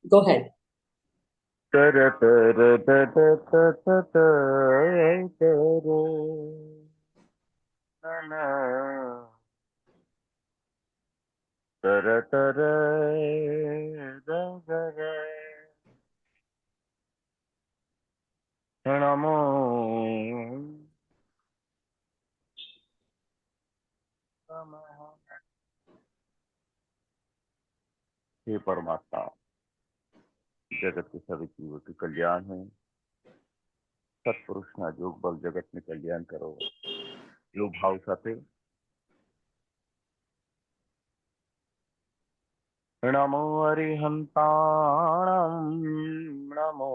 Go ahead. नमो नमः। हे परमात्मा, जगत के सभी जीवों की कल्याण है। सत्पुरुष ना जोग बल जगत में कल्याण करो। यो भाव साथे नमो हरिहंताणं नमो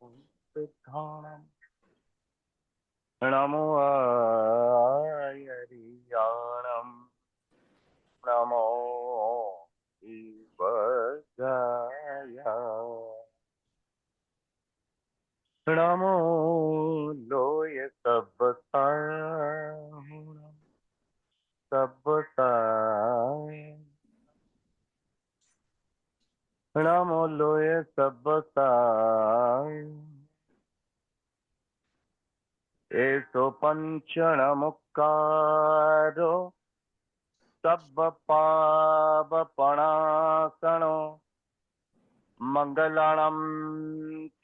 सिद्धाणं नमो हरियाणं नमो शिवाय नमो लोय सब सब नमो लोय सब एसो पंचण मुक्कारो सब पावपणासनो मंगलाणं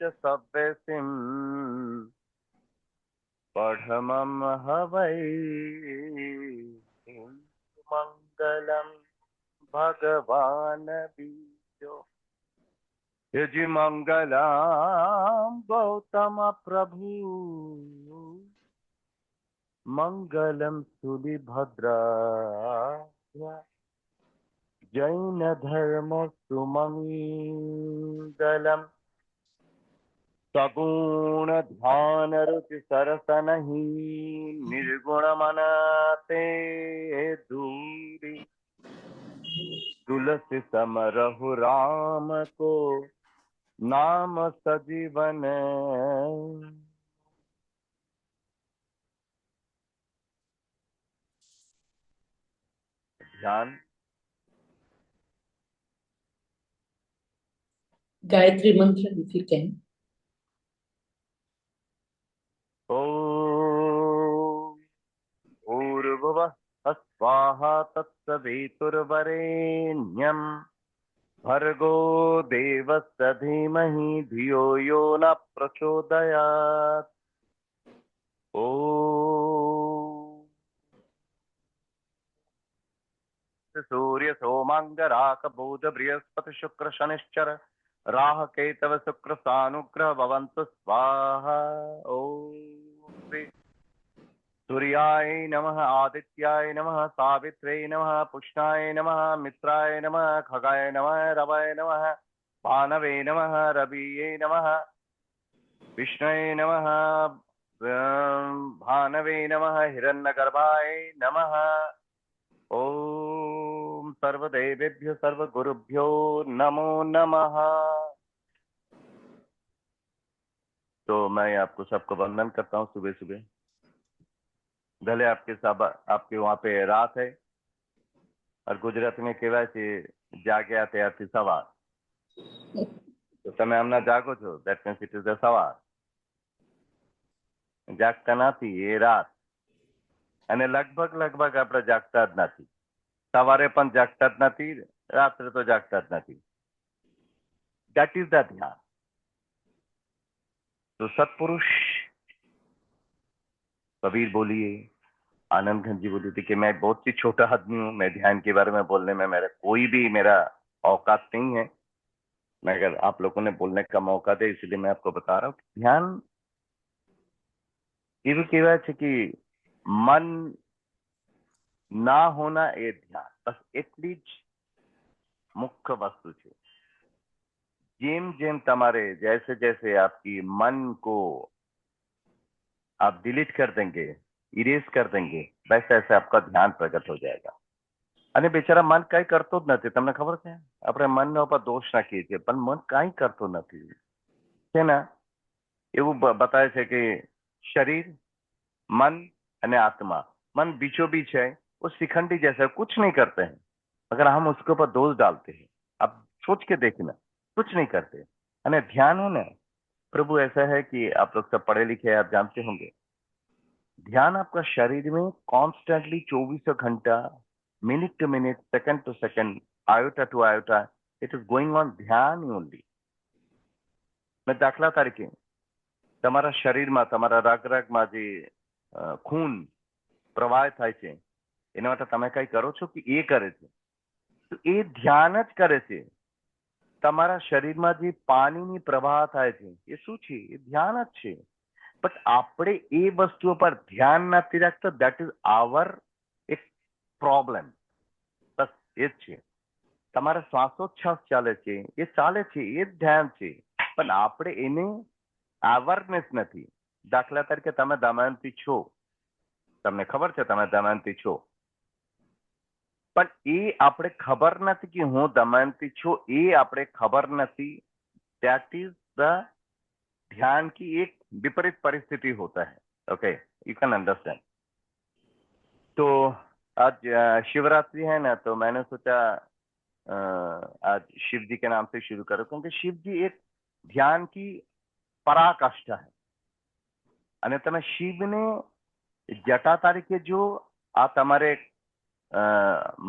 च सव्यसिं पठमं हवै मंगलम भगवान बीजो यजि मंगलम गौतम प्रभु मंगलम सुलिभद्राय जैन धर्म सुमंगलम सगुण ध्यान रुचि सरसनहि निर्गुण मनाते दूरी तुलसी समरहु राम को नाम सजीवन ध्यान। Gayatri Mantra, if you can. ओम भूर्भुवः स्वाहा तत्सवितुर्वरेण्यं भर्गो देवस्य धीमहि धियो यो न प्रचोदयात्। ओम सूर्य सोमांगराक बुध बृहस्पति शुक्र शनिश्चर राह केतव शुक्र सानुग्रह भवन्तु स्वाहा। ओम सूर्याय नमः आदित्याय नमः सावित्र्यै नमः पुष्णाय नमः मित्राय नमः खगाय नमः रवये नमः भानवे नमः रविये नमः विष्णवे नमः भानवे नमः हिरण्यगर्भाय नमः। ओम सर्वदेवेभ्यो सर्वगुरुभ्यो नमो नमः। तो मैं आपको सबको वंदन करता हूँ सुबह सुबह। भले आपके सब आपके वहाँ पे रात है और गुजरात में कहेवाय છે જાગ્યા ત્યારથી સવાર। તો તમે હમણાં જાગો છો, that means it is the સવાર। જાગતા નથી એ રાત, અને લગભગ લગભગ આપણે જાગતા જ નથી। સવારે પણ જાગતા જ નથી, રાત્રે તો જાગતા જ નથી। that is the ध्यान। तो सत्पुरुष कबीर बोलिए, आनंद घन जी बोली थी कि मैं बहुत ही छोटा आदमी हूँ, मैं ध्यान के बारे में बोलने में मेरा कोई भी मेरा औकात नहीं है। मगर आप लोगों ने बोलने का मौका दे इसलिए मैं आपको बता रहा हूँ ध्यान એવું કહેવાય છે कि मन ना होना એ ध्यान बस એટલી જ મુખ્ય વસ્તુ છે। જેમ જેમ તમારે जैसे जैसे आपकी मन को आप डिलीट कर देंगे, इरेज कर देंगे, वैसे वैसे आपका ध्यान प्रकट हो जाएगा। અને બિચારા મન કઈ કરતો જ નથી। તમને ખબર છે, આપણે મનના ઉપર દોષ નાખીએ છીએ પણ મન કઈ કરતો નથી છે ને। એવું બતાવે છે કે શરીર, મન અને આત્મા, મન બીચો બી છે, वो शिखंडी जैसा कुछ नहीं करते हैं, मगर हम उसके ऊपर दोष डालते हैं। अब सोच के देखना, कुछ नहीं करते है ना। ध्यान है ना, प्रभु ऐसा है कि आप लोग सब पढ़े लिखे हैं, आप जानते होंगे, ध्यान आपका शरीर में कॉन्स्टेंटली 24 घंटा, minute to minute, second to second, iota to iota, it is going on ध्यान ओनली। मैं दाखला तरीके તમારા શરીરમાં તમારા રગરગમાં જે ખૂન પ્રવાહ થાય છે એના માટે તમે કઈ કરો છો કે એ કરે છે? તો એ ધ્યાન જ કરે છે। તમારા શરીરમાં જે પાણીની પ્રવાહ થાય છે એ શું છે? એ ધ્યાન જ છે। બટ આપણે એ વસ્તુઓ પર ધ્યાન નથી રાખતા, દેટ ઇઝ આવર એક પ્રોબ્લેમ। બસ એ જ છે। તમારા શ્વાસોચ્છ્વાસ ચાલે છે એ ચાલે છે, એ જ ધ્યાન છે, પણ આપણે એને અવેરનેસ નથી। દાખલા તરીકે તમે દમયંતી છો, તમને ખબર છે તમે દમયંતી છો, પણ એ આપણે ખબર નથી કે હું દમયંતી છું, એ આપણે ખબર નથી। दैट इज द ध्यान की एक विपरीत परिस्थिति होता है। Okay, you can understand. तो आज शिवरात्रि है ना, तो मैंने सोचा आज शिव जी के नाम से शुरू करो, क्योंकि शिव जी एक ध्यान की पराकाष्ठा है। અને તમે શિવને જટા તરીકે જો, આ તમારે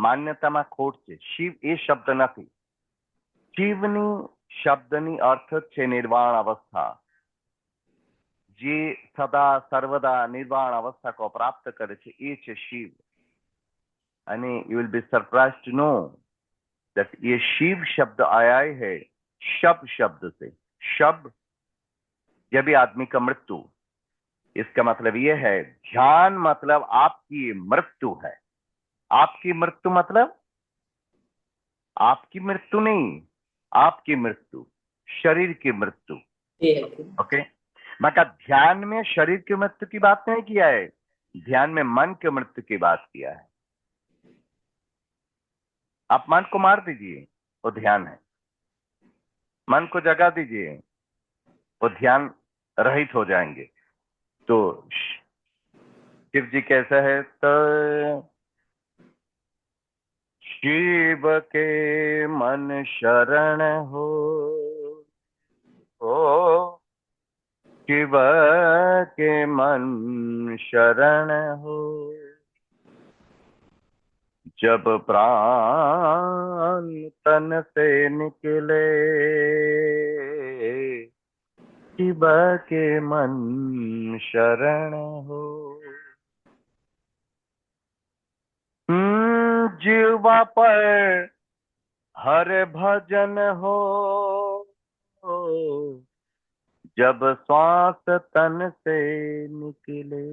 માન્યતામાં ખોટ છે। શિવ એ શબ્દ નથી। શિવની શબ્દની અર્થ છે નિર્વાણ અવસ્થા, જે સદા સર્વદા નિર્વાણ અવસ્થા को प्राप्त કરે છે એ છે શિવ। અને you will be surprised to know that ये शिव शब्द आया है शब शब्द से। शब जब भी आदमी का मृत्यु, इसका मतलब यह है ध्यान मतलब आपकी मृत्यु है। आपकी मृत्यु मतलब आपकी मृत्यु नहीं, आपकी मृत्यु, शरीर की मृत्यु। ओके, मगर ध्यान में शरीर की मृत्यु की बात नहीं किया है, ध्यान में मन की मृत्यु की बात किया है। आप मन को मार दीजिए, वो ध्यान है। मन को जगा दीजिए, वो ध्यान रहित हो जाएंगे। तो शिव जी कैसा है? तो शिव के मन शरण हो, ओ शिव के मन शरण हो, जब प्राण तन से निकले, शिव के मन शरण हो। जीवा पर हर भजन हो, जब श्वास तन से निकले।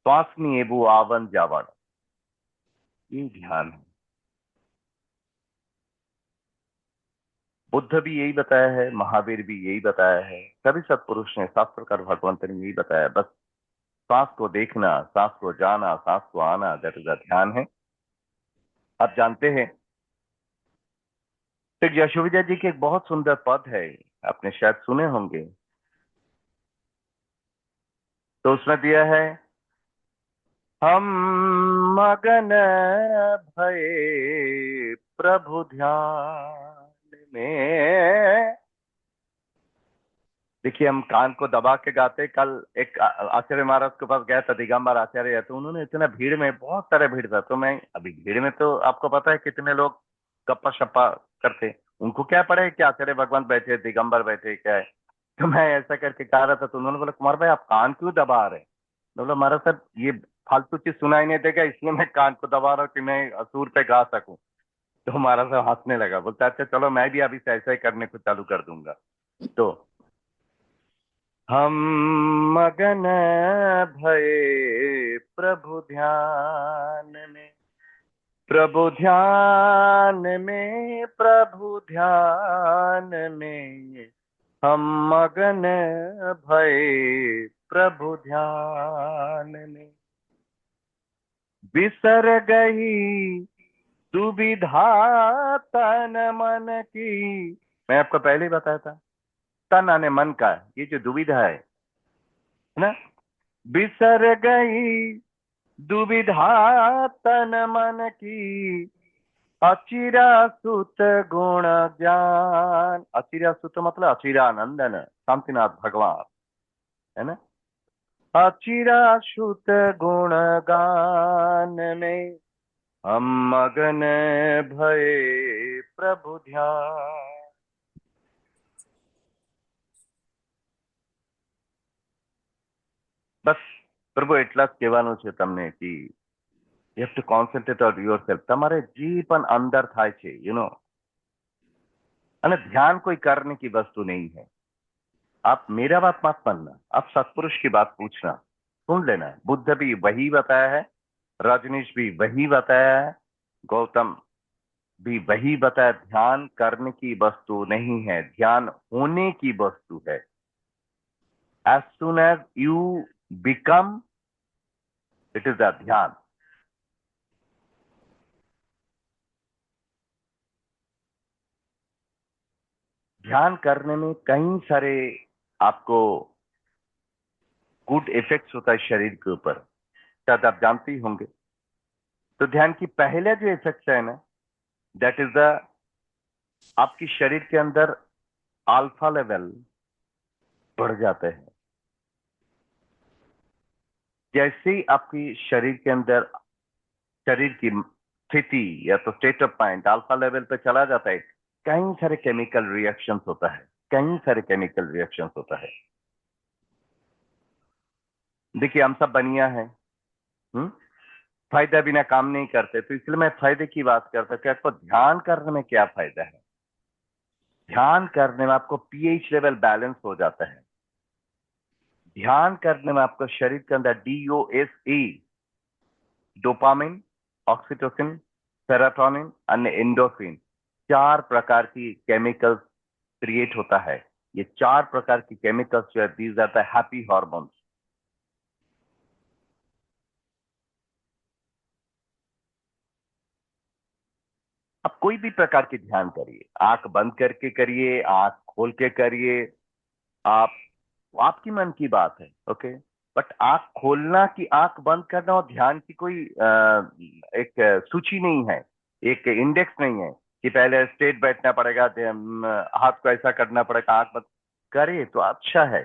श्वासनी एवं आवन जावन, ये ध्यान है। बुद्ध भी यही बताया है, महावीर भी यही बताया है, सभी सत्पुरुष ने, शास्त्रकार भगवंत ने यही बताया। बस सांस को देखना, सांस को जाना, सांस को आना, दैट इज ध्यान है। आप जानते हैं तो यशोविद्या जी की एक बहुत सुंदर पद है, आपने शायद सुने होंगे। तो उसमें दिया है, हम मगन भये प्रभु ध्यान में। देखिए, हम कान को दबा के गाते। कल एक आचार्य महाराज के पास गया था, दिगंबर आचार्य है, तो उन्होंने इतना भीड़ में, बहुत सारे भीड़ था, तो मैं अभी भीड़ में तो आपको पता है कितने लोग गप्पा शप्पा करते, उनको क्या पड़े कि आचार्य भगवान बैठे, दिगंबर बैठे, क्या है। तो मैं ऐसा करके गा रहा था, तो उन्होंने बोला, कुमार भाई आप कान क्यों दबा रहे? मैं बोला, महाराज साहब ये फालतू चीज सुनाई नहीं देगा, इसलिए मैं कान को दबा रहा हूँ कि मैं असुर पे गा सकूं। तो महाराज साहब हंसने लगा, बोलता अच्छा चलो मैं भी अभी से ऐसा ही करने को चालू कर दूंगा। तो हम मगन भये प्रभु ध्यान में, प्रभु ध्यान में, प्रभु ध्यान में, हम मगन भये प्रभु ध्यान में। बिसर गई दुविधा तन मन की। मैं आपको पहले ही बताया था, तन आने मन का ये जो दुविधा है ना, बिसर गई दुविधा तन मन की, अचिरा सुत गुण ज्ञान। अचिरा सुत मतलब अचिरानंदन शांतिनाथ भगवान, है ना। अचिरा सुत गुण गान में, हम मगन भये प्रभु ध्यान। બસ પ્રભુ એટલા જ કહેવાનું છે તમને કે you have to concentrate on yourself. તમારે જે પણ અંદર થાય છે અને ध्यान कोई करने की वस्तु नहीं है। आप मेरा बात मत मानना, आप सत्पुरुष की बात पूछना, सुन लेना। बुद्ध भी वही बताया है, रजनीश भी वही बताया है, गौतम भी वही बताया। ध्यान करने की वस्तु नहीं है, ध्यान होने की वस्तु है। As soon as you become, it is the ध्यान। ध्यान करने में कई सारे आपको गुड इफेक्ट्स होता है शरीर के ऊपर, शायद आप जानते ही होंगे। तो ध्यान की पहले जो इफेक्ट्स है ना, दैट इज द, आपकी शरीर के अंदर अल्फा लेवल बढ़ जाते हैं। जैसे ही आपकी शरीर के अंदर, शरीर की स्थिति या तो state of mind alpha level पे चला जाता है, कई सारे केमिकल रिएक्शंस होता है, कई सारे केमिकल रिएक्शंस होता है। देखिए हम सब बनिया है, फायदा बिना काम नहीं करते, तो इसलिए मैं फायदे की बात करता हूं कि आपको ध्यान करने में क्या फायदा है। ध्यान करने में आपको पीएच लेवल बैलेंस हो जाता है। ध्यान करने में आपको शरीर के अंदर डीओएसई, डोपामिन, ऑक्सीटोसिन, सेरोटोनिन और एंडोर्फिन, 4 प्रकार की केमिकल्स क्रिएट होता है। ये 4 प्रकार की केमिकल्स जो है, these are the happy hormones. आप कोई भी प्रकार की ध्यान करिए, आंख बंद करके करिए, आंख खोल के करिए, आप, आपकी मन की बात है, ओके। बट आंख खोलना कि आंख बंद करना और ध्यान की कोई एक सूची नहीं है, एक इंडेक्स नहीं है कि पहले स्ट्रेट बैठना पड़ेगा, हाथ को ऐसा करना पड़ेगा, आंख बंद करे तो अच्छा है,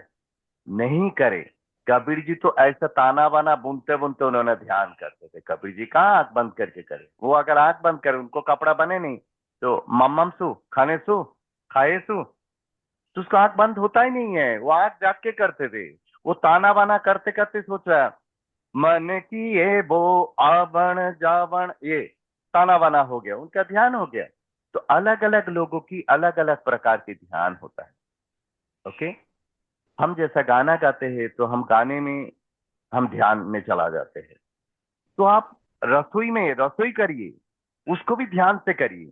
नहीं करे। कबीर जी तो ऐसा ताना बाना बुनते बुनते उन्होंने ध्यान करते थे। कबीर जी कहाँ आंख बंद करके करे, वो अगर आंख बंद करे, उनको कपड़ा बने नहीं तो मम्मम सु खाने सु खाए सु, तो उसका आंख बंद होता ही नहीं है, वो आंख जाग के करते थे। वो ताना बाना करते करते सोच रहा है, मन की ये वो आवण जावण, ये ताना बाना हो गया, उनका ध्यान हो गया। तो अलग अलग लोगों की अलग अलग प्रकार की ध्यान होता है, ओके। हम जैसा गाना गाते हैं तो हम गाने में हम ध्यान में चला जाते हैं। तो आप रसोई में रसोई करिए, उसको भी ध्यान से करिए,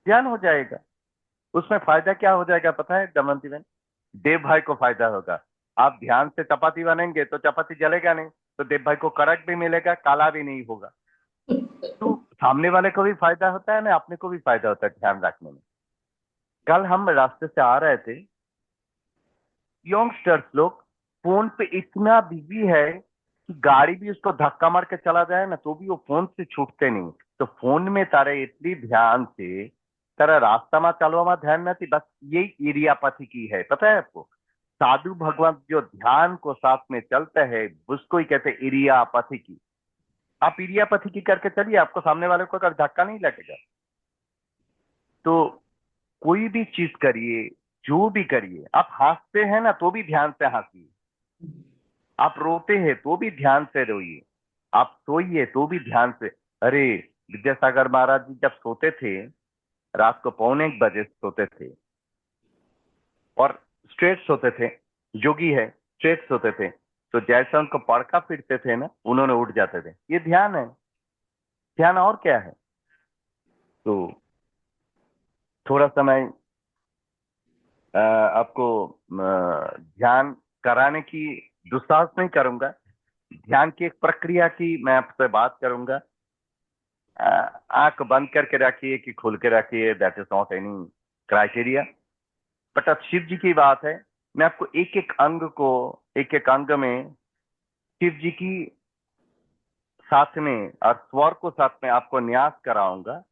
ध्यान हो जाएगा। उसमें फायदा क्या हो जाएगा पता है दमंती बहन? देव भाई को फायदा होगा। आप ध्यान से चपाती बनेंगे तो चपाती जलेगा नहीं, तो देव भाई को कड़क भी मिलेगा, काला भी नहीं होगा। तो सामने वाले को भी फायदा होता है ना, अपने को भी फायदा होता है ध्यान रखने में। कल हम रास्ते से आ रहे थे, यंगस्टर्स लोग फोन पे इतना बिजी है कि गाड़ी भी उसको धक्का मार के चला जाए ना तो भी वो फोन से छूटते नहीं। तो फोन में तारे इतनी ध्यान से तारा रास्ता में चलवा ध्यान नहीं, बस यही इरियापथी की है, पता है आपको? साधु भगवान जो ध्यान को साथ में चलते हैं उसको ही कहते हैं इरियापथी की। आप इरियापथी की करके चलिए, आपको सामने वाले को कभी धक्का नहीं लगेगा। तो कोई भी चीज करिए, जो भी करिए, आप हंसते हैं ना तो भी ध्यान से हंसिए, आप रोते हैं तो भी ध्यान से रोइए, आप सोइए तो भी ध्यान से। अरे विद्यासागर महाराज जी जब सोते थे, रात को 1:45 सोते थे, और स्ट्रेट सोते थे, जोगी है स्ट्रेट सोते थे, तो जैसा उनको पड़का फिरते थे ना, उन्होंने उठ जाते थे। ये ध्यान है, ध्यान और क्या है। तो थोड़ा समय आपको ध्यान कराने की दुस्साहस नहीं करूंगा, ध्यान की एक प्रक्रिया की मैं आपसे बात करूंगा। आंख बंद करके रखिए कि खोल के रखिए, that is not any criteria. But अब शिव जी की बात है, मैं आपको एक एक अंग को, एक एक अंग में शिव जी की साथ में और स्वर को साथ में आपको न्यास कराऊंगा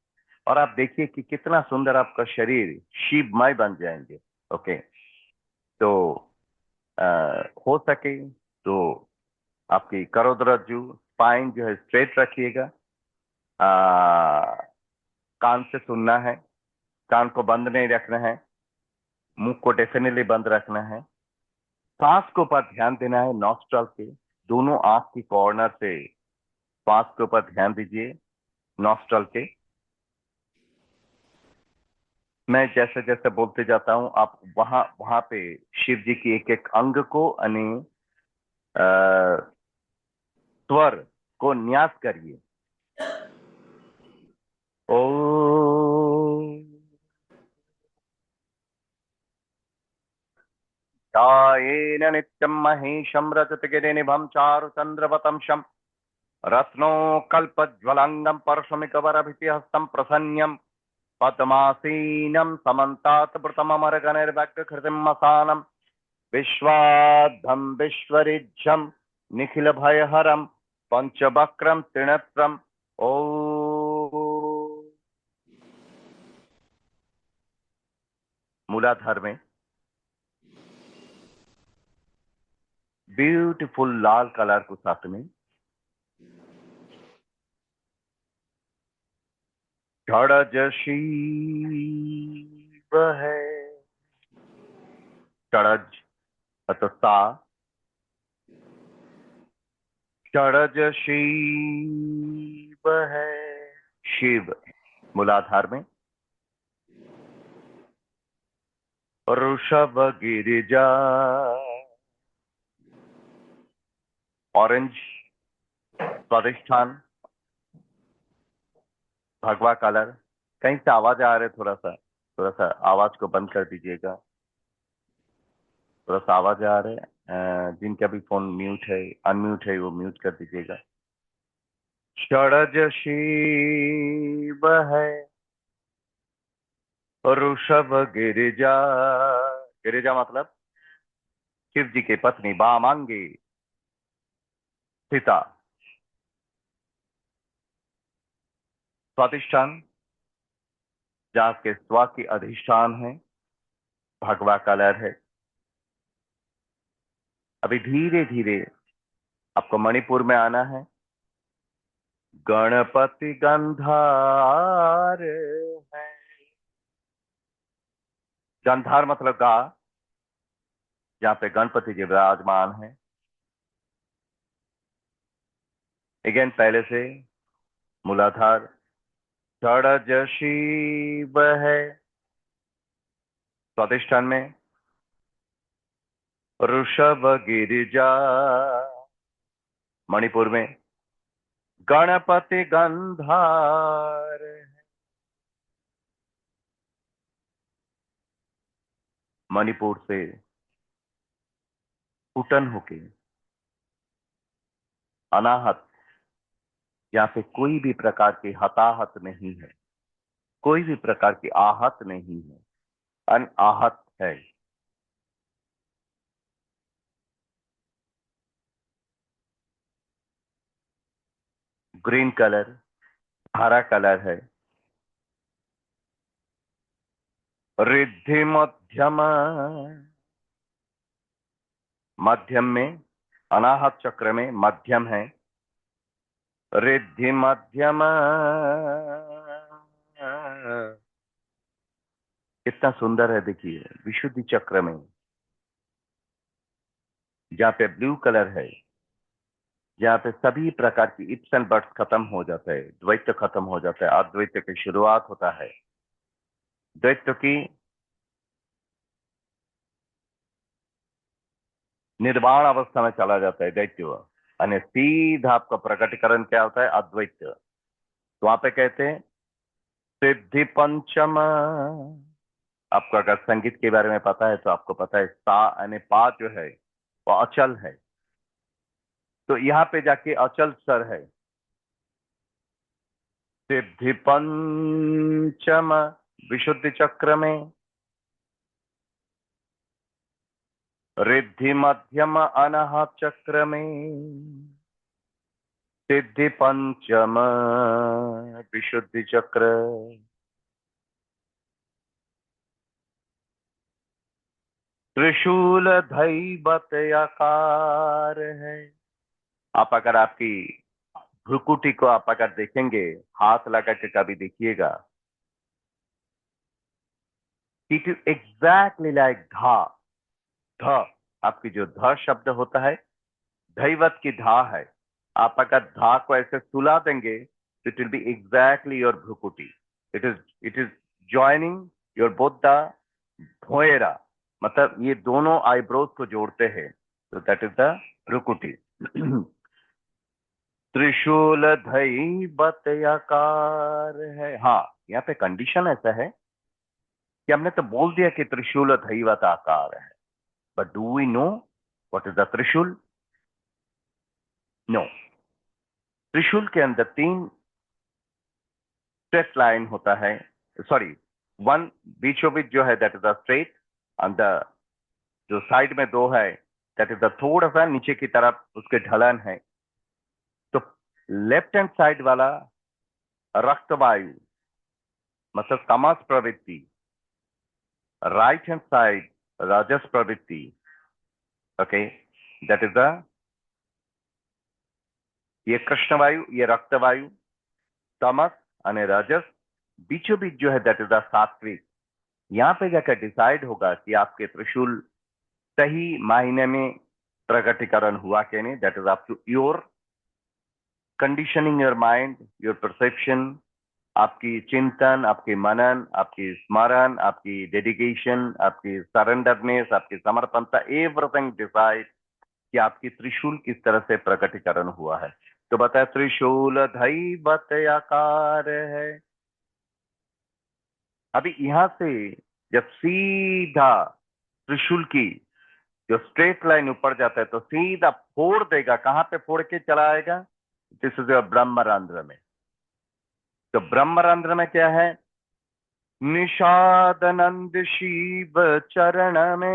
और आप देखिए कि कितना सुंदर आपका शरीर शिवमय बन जाएंगे। ओके, तो अ, हो सके तो आपकी करोड़रज्जु स्पाइन जो है स्ट्रेट रखिएगा। कान से सुनना है, कान को बंद नहीं रखना है, मुंह को डेफिनेटली बंद रखना है। सांस के ऊपर ध्यान देना है, नॉस्ट्रल के दोनों आंख की कॉर्नर से सांस के ऊपर ध्यान दीजिए, नॉस्ट्रल के। मैं जैसे जैसे बोलते जाता हूं आप वहां वहां पे शिव जी की एक एक अंग को यानी स्वर को न्यास करिए। ओ ध्यायेन नित्यं महेशं रजतगिरिनिभं चारुचन्द्रवतंशं रत्नो कल्पज्वलंगं परशुमिकवरभितिहस्तं प्रसन्नं पद्मासीनं समन्तात् वृतममरगणैर्व्यग्रकृतिं मसानं विश्वाद्धं विश्वरिज्झं निखिलभयहरं पंचवक्रं त्रिनेत्रम् ओ मूलाधार में ब्यूटीफुल लाल कलर को साथ में षडज शिव है। षडज अतो सा, षडज शिव है, शिव मूलाधार में। ऋषभ गिरिजा ऑरेंज स्वादिष्ठान भगवा कलर। कहीं से आवाज आ रहे, थोड़ा सा आवाज को बंद कर दीजिएगा। थोड़ा सा आवाज आ रहे हैं, जिनका भी फोन म्यूट है अनम्यूट है वो म्यूट कर दीजिएगा। षडज शिव है, ऋषभ गिरिजा, गिरिजा मतलब शिव जी की पत्नी वामांगी सीता। स्वादिष्ठान जहाँ के स्वा की अधिष्ठान है, भगवा कलर है। अभी धीरे धीरे आपको मणिपुर में आना है। गणपति गंधार है, गंधार मतलब गा, जहाँ पे गणपति जी विराजमान है। अगेन पहले से मूलाधार। षडज शिव है, स्वादिष्ठान में ऋषभ गिरिजा, मणिपुर में गणपति गंधार है। मणिपुर से उटन होके अनाहत, यहाँ पे कोई भी प्रकार की हताहत नहीं है, कोई भी प्रकार की आहत नहीं है, अनाहत है। ग्रीन कलर हरा कलर है। रिद्धि मध्यम, मध्यम में अनाहत चक्र में मध्यम है। रिद्धि मध्यम, कितना सुंदर है देखिए, विशुद्धि चक्र में जहाँ पे ब्लू कलर है, जहाँ पे सभी प्रकार की इप्स एंड बट्स खत्म हो जाता है, द्वैत खत्म हो जाता है, अद्वैत की शुरुआत होता है। द्वैत की निर्वाण अवस्था में चला जाता है दैत्य, यानी सीधा आपका प्रकटीकरण क्या होता है, अद्वैत। तो वहां पे कहते हैं सिद्धि पंचम। आपको अगर संगीत के बारे में पता है तो आपको पता है सा यानी पा जो है वो अचल है, तो यहाँ पे जाके अचल स्वर है। सिद्धि पंचम विशुद्धि चक्र में, रिद्धि मध्यम अनाहत चक्र में, सिद्धि पंचम विशुद्धि चक्र त्रिशूल धैवत आकार है। आप अगर आपकी भ्रुकुटी को आप अगर देखेंगे, हाथ लगा के कभी देखिएगा, इट इज एग्जैक्टली लाइक धा। ध, आपकी जो ध शब्द होता है, धैवत की धा है। आप अगर धा को ऐसे सुला देंगे तो it will be exactly your भ्रुकुटी। It is joining your both the भोएरा, मतलब ये दोनों आईब्रोज को जोड़ते हैं, तो दैट इज द भ्रुकुटी। त्रिशूल धैवत आकार है। हाँ, यहाँ पे कंडीशन ऐसा है कि हमने तो बोल दिया कि त्रिशूल धैवत आकार है, but do we know what is the trishul? No. त्रिशूल के अंदर 3 स्ट्रेट लाइन होता है, सॉरी, 1 बीचों बीच जो है that is the straight, and the जो साइड में 2 है दैट इज द थोड़ा सा नीचे की तरफ उसके ढलन है। तो लेफ्ट हैंड साइड वाला रक्तवायु, मतलब तमस प्रवृत्ति, राइट हैंड साइड राजस प्रवृत्ति। ओके, दैट इज द, ये कृष्ण वायु, ये रक्त वायु, तमस અને रजस, बीचों बीच जो है दैट इज द सात्विक। यहाँ पे जाकर डिसाइड होगा कि आपके त्रिशूल सही मायने में प्रगटीकरण हुआ कि नहीं। That is up to your conditioning your mind, your perception, आपकी चिंतन, आपकी मनन, आपकी स्मरण, आपकी डेडिकेशन, आपकी सरेंडरनेस, आपकी समर्पणता, एवरीथिंग डिसाइड कि आपकी त्रिशूल किस तरह से प्रकटीकरण हुआ है। तो बताया त्रिशूल धैवत आकार है। अभी यहां से जब सीधा त्रिशूल की जो स्ट्रेट लाइन ऊपर जाता है तो सीधा फोड़ देगा। कहां पे फोड़ के चला आएगा? दिस इज ब्रह्मरंध्र में। तो ब्रह्मरंध्र में क्या है? निषादनंद शिव चरण में,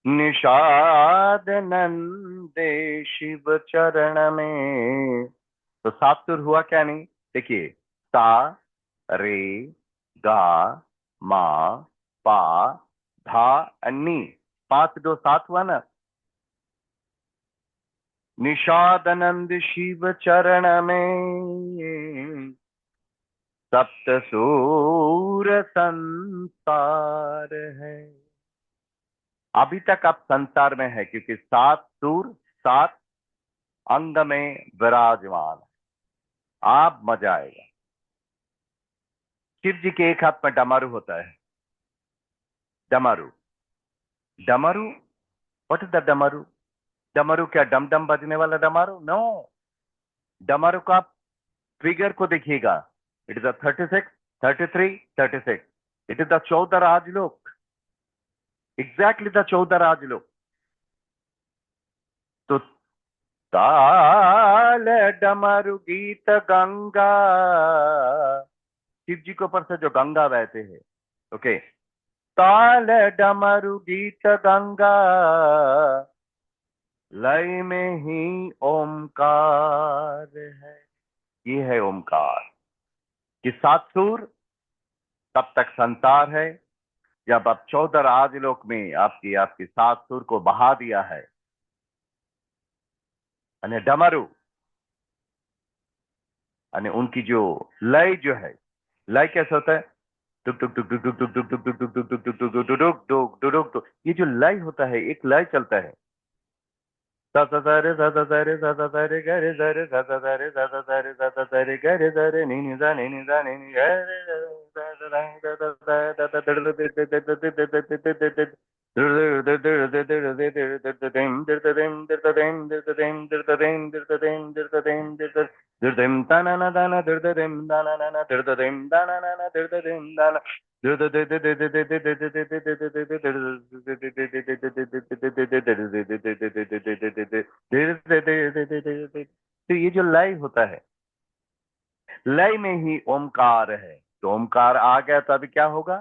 निषाद नंदे शिव चरण में। तो 7 सुर हुआ क्या नहीं? देखिए, सा, रे, गा, मा, पा, धा, अन्नी, 5 2 7 हुआ ना। निषादनंद शिव चरण में सप्त सूर संसार है। अभी तक आप संसार में है क्योंकि 7 सूर 7 अंग में विराजमान है। आप मजा आएगा। शिव जी के एक हाथ में डमरू होता है। डमरू, डमरू, व्हाट इज द डमरू? डमरू क्या डम डम बजने वाला डमरू? नो। डमरू का आप फिगर को देखिएगा, it is the 36 33 36। It is the 14 राजलोक, एग्जैक्टली द 14 राजलोक। तो ताल डमरू गीत गंगा, शिव जी के ऊपर से जो गंगा बहते हैं। ओके, ताल डमरू गीत गंगा, लय में ही ओमकार है। ये है ओमकार। कि 7 सुर तब तक संसार है, जब आप 14 राजलोक में आपकी आपकी 7 सुर को बहा दिया है। અને डमरू અને उनकी जो लय जो है, लय कैसे होता है? टुक टुक टुक टुक टुक टुक टुक टुक टुक टुक टुक टुक टुक टुक टुक टुक टुक टुक। ये जो लय होता है, एक लय चलता है। सा सा सा रे सा सा सा रे सा सा सा रे ग रे सा रे सा सा सा रे सा सा सा रे सा सा सा रे ग रे सा रे नी नी सा नी नी सा नी नी ग रे सा सा सा सा सा सा सा सा सा dirdim tanana dana dirdim danana dirdim danana dirdim dana तो ये जो लय होता है, लय में ही ओमकार है। तो ओमकार आ गया तो अभी क्या होगा?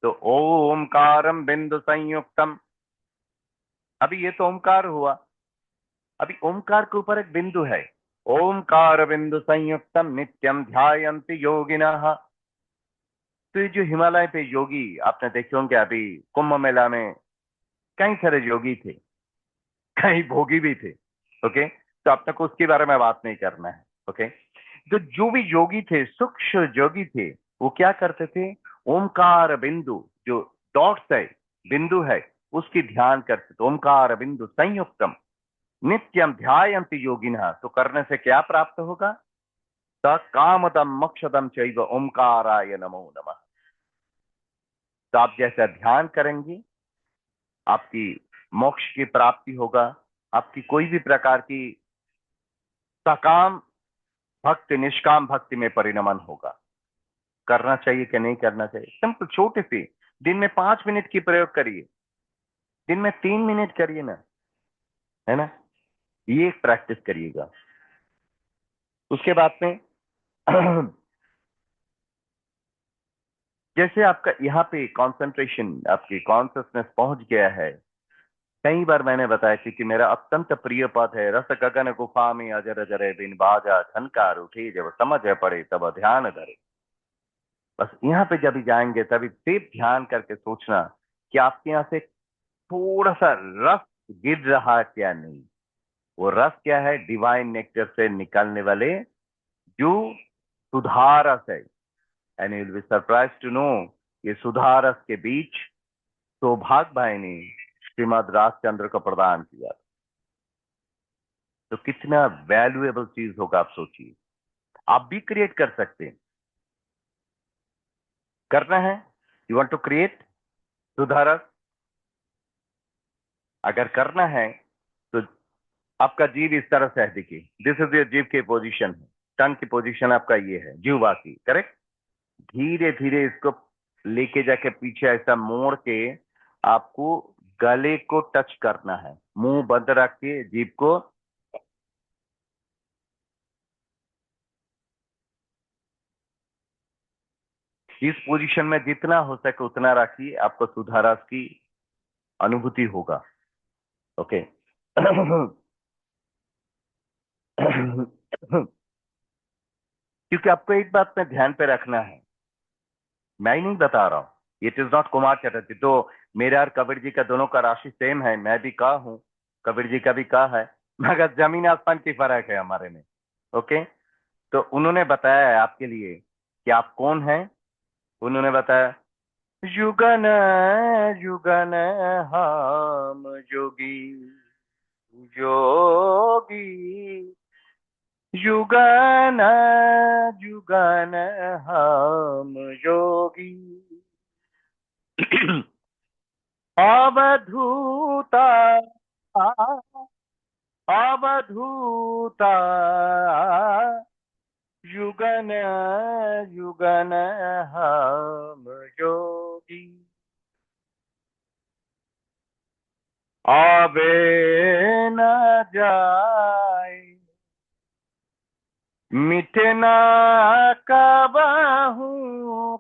तो ओमकारम बिंदु संयुक्तम, अभी ये तो ओमकार हुआ, अभी ओमकार के ऊपर एक बिंदु है, ओमकार बिंदु संयुक्तम नित्यम ध्यायन्ति योगिनः। तो ये जो हिमालय पे योगी आपने देखे होंगे, अभी कुंभ मेला में कई सारे योगी थे, कई भोगी भी थे। ओके, तो अब तक उसके बारे में बात नहीं करना है। ओके, तो जो भी योगी थे, सूक्ष्म योगी थे, वो क्या करते थे, ओमकार बिंदु जो डॉट्स है, बिंदु है, उसकी ध्यान करते थे। ओमकार बिंदु संयुक्तम नित्यम ध्यायन्ति योगिनः। तो करने से क्या प्राप्त होगा, स कामदम मोक्षदम चैव ओमकाराय नमो नमः। तो आप जैसा ध्यान करेंगे, आपकी मोक्ष की प्राप्ति होगा, आपकी कोई भी प्रकार की सकाम भक्ति निष्काम भक्ति में परिणमन होगा। करना चाहिए कि नहीं करना चाहिए, सिंपल छोटे से, दिन में 5 मिनट की प्रयोग करिए, दिन में 3 मिनट करिए ना, है ना, ये एक प्रैक्टिस करिएगा। उसके बाद में जैसे आपका यहाँ पे कंसंट्रेशन, आपकी कॉन्सियसनेस पहुंच गया है। कई बार मैंने बताया कि मेरा अत्यंत प्रिय पद है, रस गगन गुफा में अजर जरे बिन बाजा झनकार उठे, जब समझ पड़े तब ध्यान धरे। बस यहाँ पे जब जाएंगे तभी सिर्फ ध्यान करके सोचना कि आपके यहाँ से थोड़ा सा रस गिर रहा है क्या नहीं। वो रस क्या है, डिवाइन नेक्टर से निकलने वाले जो सुधा रस है। And you will be surprise to know, ये सुधा रस के बीच सौभाग्य भाई ने श्रीमद राजचंद्र को प्रदान किया। तो कितना वैल्यूएबल चीज होगा, आप सोचिए। आप भी क्रिएट कर सकते हैं, करना है, यू वांट टू क्रिएट सुधारक, अगर करना है तो आपका जीव इस तरह से है, देखिए दिस इज योर जीव की पोजीशन है, टंग की पोजीशन आपका ये है, जीवा की, करेक्ट। धीरे धीरे इसको लेके जाके पीछे ऐसा मोड़ के आपको गले को टच करना है, मुंह बंद रख के जीभ को इस पोजीशन में जितना हो सके उतना रखिए, आपको सुधारस की अनुभूति होगा। ओके क्योंकि आपको एक बात में ध्यान पे रखना है, मैं ही नहीं बता रहा हूं, it is not Kumar Chatterjee. तो मेरा और कबीर जी का दोनों का राशि सेम है, मैं भी का हूं, कबीर जी का भी का है, मगर जमीन आसमान की फर्क है हमारे में। ओके, तो उन्होंने बताया है आपके लिए कि आप कौन हैं। उन्होंने बताया, युगन युगन हम जोगी, जोगी युगन युगन हम जोगी, अवधूता अवधूता युगन युगन हम जोगी, आवे न जाए मिटे न कबहू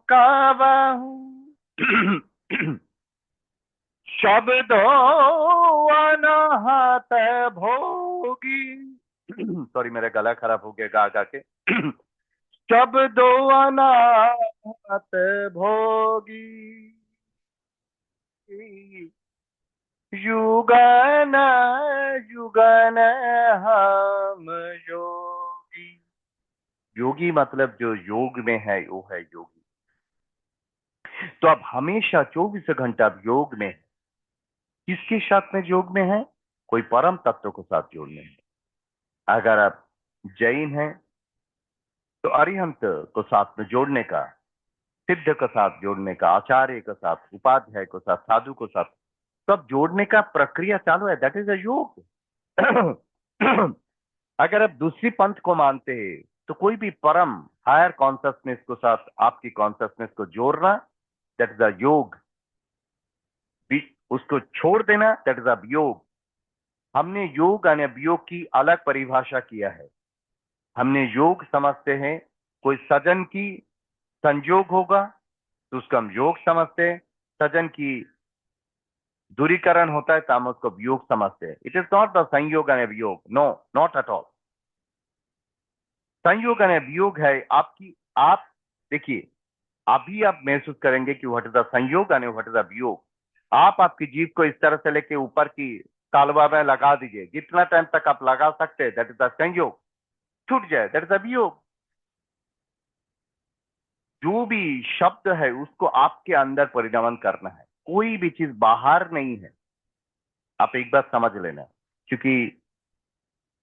कबहू, शब्दो अनाहत भोगी। सॉरी, मेरा गला खराब हो गया गा गा के। शब्दो अनाहत भोगी, युगन युगन हम योगी। योगी मतलब जो योग में है वो है योगी। तो अब हमेशा 24 घंटा अब योग में है। किसके साथ में योग में है, कोई परम तत्व को साथ जोड़ने में। अगर आप जैन हैं तो अरिहंत को साथ में जोड़ने का, सिद्ध को साथ जोड़ने का, आचार्य के साथ, उपाध्याय को साथ, साधु को साथ, सब जोड़ने का प्रक्रिया चालू है, दैट इज अ योग। अगर आप दूसरी पंथ को मानते हैं तो कोई भी परम हायर कॉन्सियसनेस को साथ आपकी कॉन्सियसनेस को जोड़ना, दैट इज अ योग। उसको छोड़ देना, दैट इज अ योग। हमने योग और अभियोग की अलग परिभाषा किया है। हमने योग समझते हैं कोई सजन की संयोग होगा तो उसका हम योग समझते हैं, सजन की दूरीकरण होता है तो हम उसको वियोग समझते हैं. इट इज नॉट द संयोग एंड वियोग. No, not at all. संयोग एंड वियोग है आपकी. आप देखिए, अभी आप महसूस करेंगे कि व्हाट इज द संयोग एंड व्हाट इज द वियोग. आप आपकी जीभ को इस तरह से लेके ऊपर की तालवा में लगा दीजिए. जितना टाइम तक आप लगा सकते हैं, दैट इज द संयोग. छूट जाए, दैट इज द वियोग. जो भी शब्द है उसको आपके अंदर परिणमन करना है. कोई भी चीज बाहर नहीं है. आप एक बात समझ लेना, क्योंकि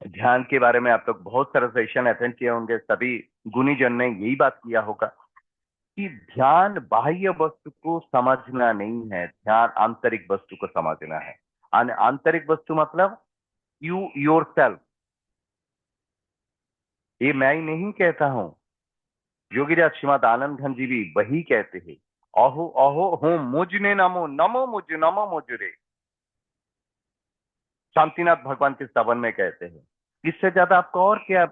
ध्यान के बारे में आप लोग बहुत सारे सेशन अटेंड किए होंगे. सभी गुणीजन ने यही बात किया होगा कि ध्यान बाह्य वस्तु को समझना नहीं है, ध्यान आंतरिक वस्तु को समझना है. आंतरिक वस्तु मतलब यू योर सेल्फ. ये मैं ही नहीं कहता हूं, योगीराज श्रीमद आनंद घन जी भी वही कहते हैं. अहो अहो हूं मुझने नमो, नमो मुझ रे. शांतिनाथ भगवान के स्तवन में कहते हैं. इससे ज्यादा आपको और क्या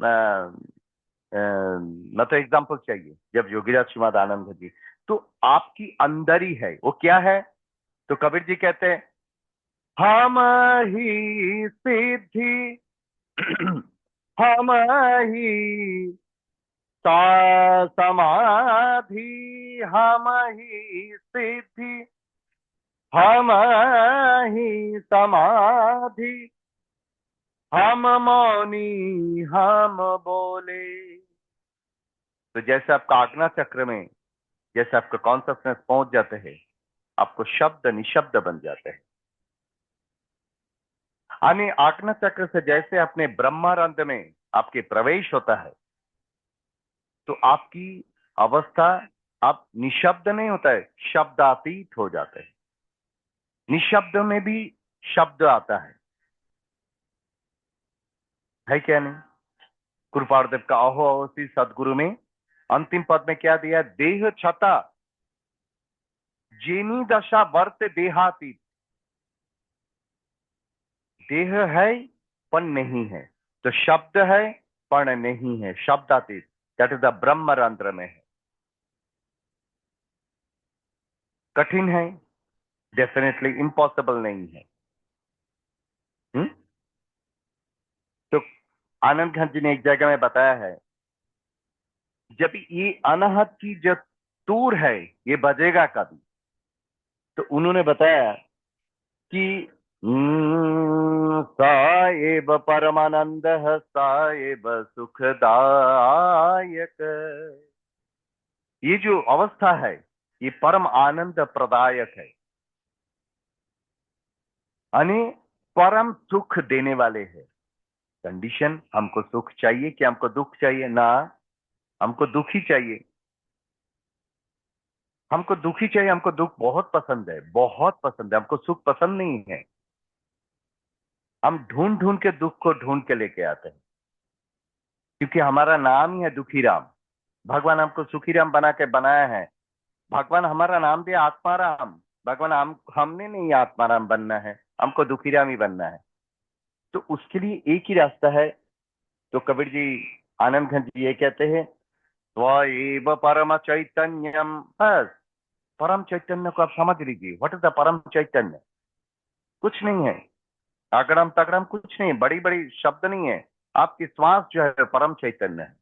न तो एग्जाम्पल चाहिए. जब योगीराज श्रीमद आनंद जी, तो आपकी अंदर ही है. वो क्या है? तो कबीर जी कहते हैं, हम ही सिद्धि हम ही समाधि, हम ही सिद्धि हम ही समाधि, हम मौनी हम बोले. तो जैसे आपका आज्ञा चक्र में जैसे आपका कॉन्सियसनेस पहुंच जाते हैं, आपको शब्द निशब्द बन जाते हैं. यानी आज्ञा चक्र से जैसे अपने ब्रह्मानंद में आपके प्रवेश होता है, तो आपकी अवस्था, आप निशब्द नहीं होता है, शब्दातीत हो जाते हैं. निशब्द में भी शब्द आता है क्या नहीं? गुरुपादेव का अहो अहोसी सदगुरु में अंतिम पद में क्या दिया? देह छता जेनी दशा वर्त देहातीत. देह है पर नहीं है, तो शब्द है पर नहीं है, शब्दातीत. दैट इज द ब्रह्मरंध्र में है. कठिन है? डेफिनेटली इम्पॉसिबल नहीं है. हुँ? तो आनंद घन जी ने एक जगह में बताया है, जब ये अनहद की जो तूर है ये बजेगा कभी, तो उन्होंने बताया कि साएब परमानंद साएब सुखदायक. ये जो अवस्था है ये परम आनंद प्रदायक है. यानी परम सुख देने वाले है. कंडीशन, हमको सुख चाहिए कि हमको दुख चाहिए? ना, हमको दुख ही चाहिए. हमको दुख ही चाहिए. हमको दुख बहुत पसंद है, बहुत पसंद है. हमको सुख पसंद नहीं है. हम ढूंढ ढूंढ के दुख को ढूंढ के लेके आते हैं, क्योंकि हमारा नाम ही है दुखी राम. भगवान हमको सुखी राम बना के बनाया है. भगवान हमारा नाम दिया आत्माराम. भगवान हमने नहीं आत्माराम बनना है, हमको दुखी राम ही बनना है. तो उसके लिए एक ही रास्ता है. तो कबीर जी, आनंद घन जी ये कहते हैं, त्वएव परम चैतन्यम. बस परम चैतन्य को आप समझ लीजिए. व्हाट इज द परम चैतन्य? कुछ नहीं है, अगड़म तगड़म कुछ नहीं, बड़ी बड़ी शब्द नहीं है. आपकी श्वास जो है परम चैतन्य है.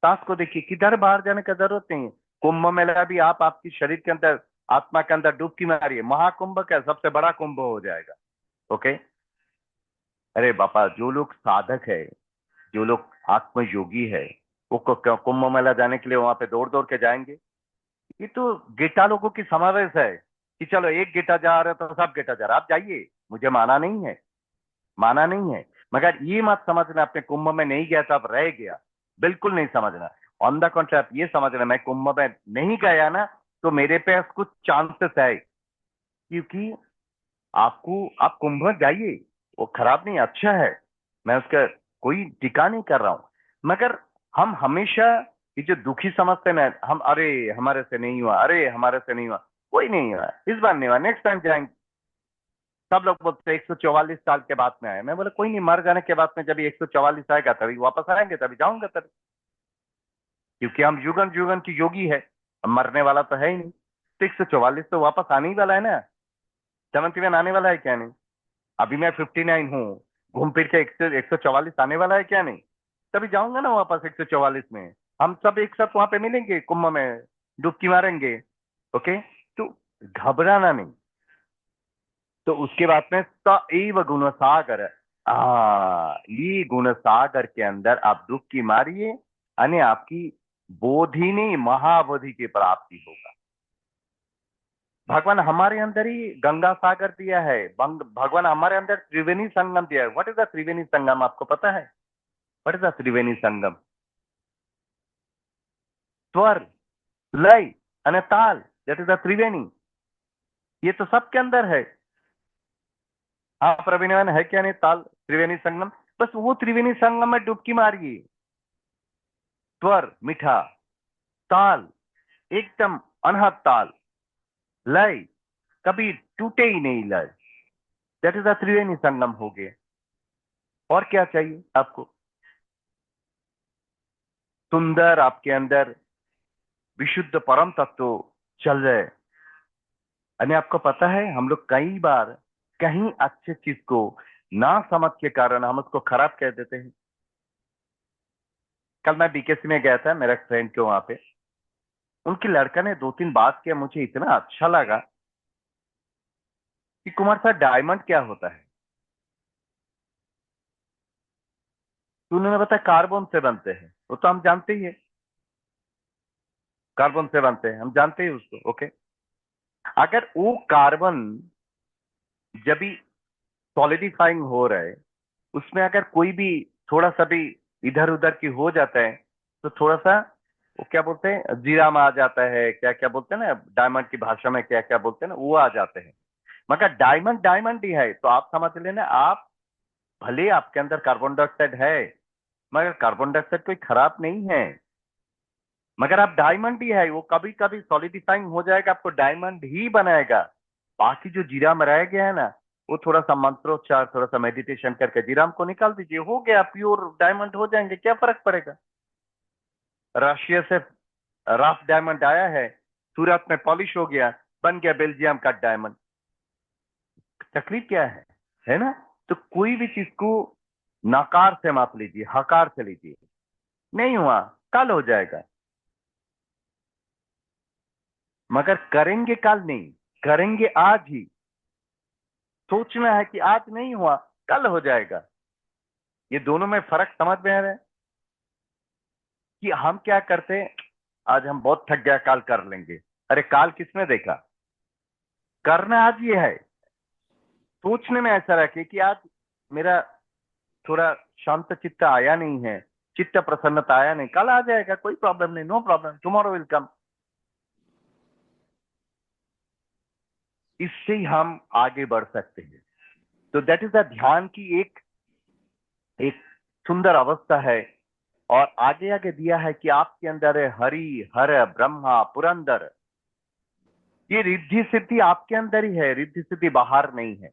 सांस को देखिए, किधर बाहर जाने का जरूरत नहीं है. कुंभ मेला भी आप आपकी शरीर के अंदर, आत्मा के अंदर डुबकी मारिए, महाकुंभ का सबसे बड़ा कुंभ हो जाएगा. ओके. अरे बापा, जो लोग साधक है, जो लोग आत्मयोगी है, वो क्यों कुंभ मेला जाने के लिए वहां पे दौड़ दौड़ के जाएंगे? ये तो गेटा लोगों की समावेश है कि चलो एक गेटा जा रहा है तो सब गेटा जा रहा है, आप जाइए, मुझे माना नहीं है, माना नहीं है. मगर ये मत समझना अपने कुंभ में नहीं गया तो अब रह गया. बिल्कुल नहीं समझना. ऑन द कॉन्ट्री आप ये समझना, मैं कुंभ में नहीं गया ना तो मेरे पास कुछ चांसेस है. क्योंकि आप कुंभ में जाइए, वो खराब नहीं, अच्छा है. मैं उसका कोई टिका नहीं कर रहा हूं. मगर हम हमेशा ये जो दुखी समझते हैं ना, हम अरे हमारे से नहीं हुआ, अरे हमारे से नहीं हुआ. कोई नहीं हुआ, इस बार नहीं हुआ, नेक्स्ट टाइम जाएंगे. सब लोग बोलते 144 साल के बाद में आए. मैं बोला कोई नहीं, मर जाने के बाद में जब 144 आएगा तभी वापस आएंगे, तभी जाऊंगा तभी. क्योंकि हम युगन युगन की योगी है, हम मरने वाला तो है ही नहीं. तो 144 तो वापस आने ही वाला है ना. दमन में आने वाला है क्या नहीं? अभी मैं 59 हूँ, घूम फिर के 144 आने वाला है क्या नहीं? तभी जाऊंगा ना वापस 144 में। हम सब एक साथ वहां पे मिलेंगे, कुंभ में डुबकी मारेंगे। ओके, तो घबराना नहीं। तो उसके बाद में स एव गुणसागर, ये गुणसागर के अंदर आप डुबकी मारिए, यानी आपकी बोधिनी महाबोधि की प्राप्ति होगा। भगवान हमारे अंदर ही गंगा सागर दिया है, भगवान हमारे अंदर त्रिवेणी संगम दिया है। What is the Triveni Sangam, आपको पता है? What is the Triveni Sangam? स्वर, लय और ताल, दैट इज द त्रिवेणी। ये तो सबके अंदर है। हाँ प्रवीण है क्या नहीं? ताल त्रिवेणी संगम, बस वो त्रिवेणी संगम में डुबकी मारिए। स्वर मीठा, ताल एकदम अनहद ताल, लय कभी टूटे ही नहीं लय, that is the Triveni Sangam हो गया। और क्या चाहिए आपको? सुंदर आपके अंदर विशुद्ध परम तत्व चल रहे। यानी आपको पता है, हम लोग कई बार कहीं अच्छे चीज को ना समझ के कारण हम उसको खराब कह देते हैं। कल मैं बीकेसी में गया था, मेरा फ्रेंड के वहां पे, उनकी लड़का ने 2-3 बात किया, मुझे इतना अच्छा लगा कि कुमार सर डायमंड क्या होता है? तो उन्होंने बताया कार्बन से बनते हैं। वो तो हम जानते ही है, कार्बन से बनते हैं, हम जानते ही उसको। ओके, अगर वो कार्बन जब भी सॉलिडिफाइंग हो रहा है, उसमें अगर कोई भी थोड़ा सा भी इधर उधर की हो जाता है, तो थोड़ा सा वो क्या बोलते हैं, जीरा में आ जाता है, क्या क्या बोलते हैं ना, डायमंड की भाषा में क्या क्या बोलते हैं ना, वो आ जाते हैं। मगर डायमंड डायमंड ही है। तो आप समझ लेना, आप भले आपके अंदर कार्बन डाइऑक्साइड है, मगर कार्बन डाइऑक्साइड कोई खराब नहीं है, मगर आप डायमंड ही है। वो कभी कभी सॉलिडिफाइंग हो जाएगा, आपको डायमंड ही बनाएगा। बाकी जो जीरा में रह गया है ना, वो थोड़ा सा मंत्रोच्चार, थोड़ा सा मेडिटेशन करके जीराम को निकाल दीजिए, हो गया, प्योर डायमंड हो जाएंगे। क्या फर्क पड़ेगा? रशिया से रफ डायमंड आया है, सूरत में पॉलिश हो गया, बन गया बेल्जियम का डायमंड। तकलीफ क्या है ना? तो कोई भी चीज को नकार से माप लीजिए, हकार से लीजिए। नहीं हुआ, कल हो जाएगा। मगर करेंगे कल नहीं, करेंगे आज ही। सोचना है कि आज नहीं हुआ, कल हो जाएगा। ये दोनों में फर्क समझ में आ रहा है कि हम क्या करते हैं, आज हम बहुत थक गया, काल कर लेंगे। अरे काल किसने देखा? करना आज ये है। सोचने में ऐसा रखे कि आज मेरा थोड़ा शांत चित्त आया नहीं है, चित्त प्रसन्नता आया नहीं, कल आ जाएगा, कोई प्रॉब्लम नहीं, no problem, tomorrow will come. इससे ही हम आगे बढ़ सकते हैं। तो दैट इज द ध्यान की एक एक सुंदर अवस्था है। और आगे आगे दिया है कि आपके अंदर है हरि हर ब्रह्मा पुरंदर। ये रिद्धि सिद्धि आपके अंदर ही है, रिद्धि सिद्धि बाहर नहीं है।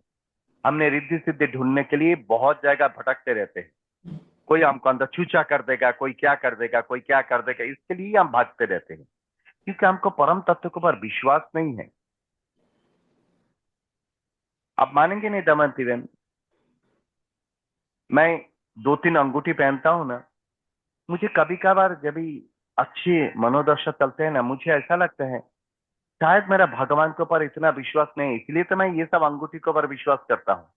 हमने रिद्धि सिद्धि ढूंढने के लिए बहुत जगह भटकते रहते हैं। कोई हमको अंदर चूचा कर देगा, कोई क्या कर देगा, कोई क्या कर देगा, इसके लिए हम भागते रहते हैं, क्योंकि हमको परम तत्व के ऊपर विश्वास नहीं है। आप मानेंगे नहीं दमयंती बहन, मैं 2-3 अंगूठी पहनता हूं ना, मुझे कभी कभार जब भी अच्छे मनोदशा चलते हैं ना, मुझे ऐसा लगता है शायद मेरा भगवान के ऊपर इतना विश्वास नहीं है, इसलिए तो मैं ये सब अंगूठी के ऊपर विश्वास करता हूँ।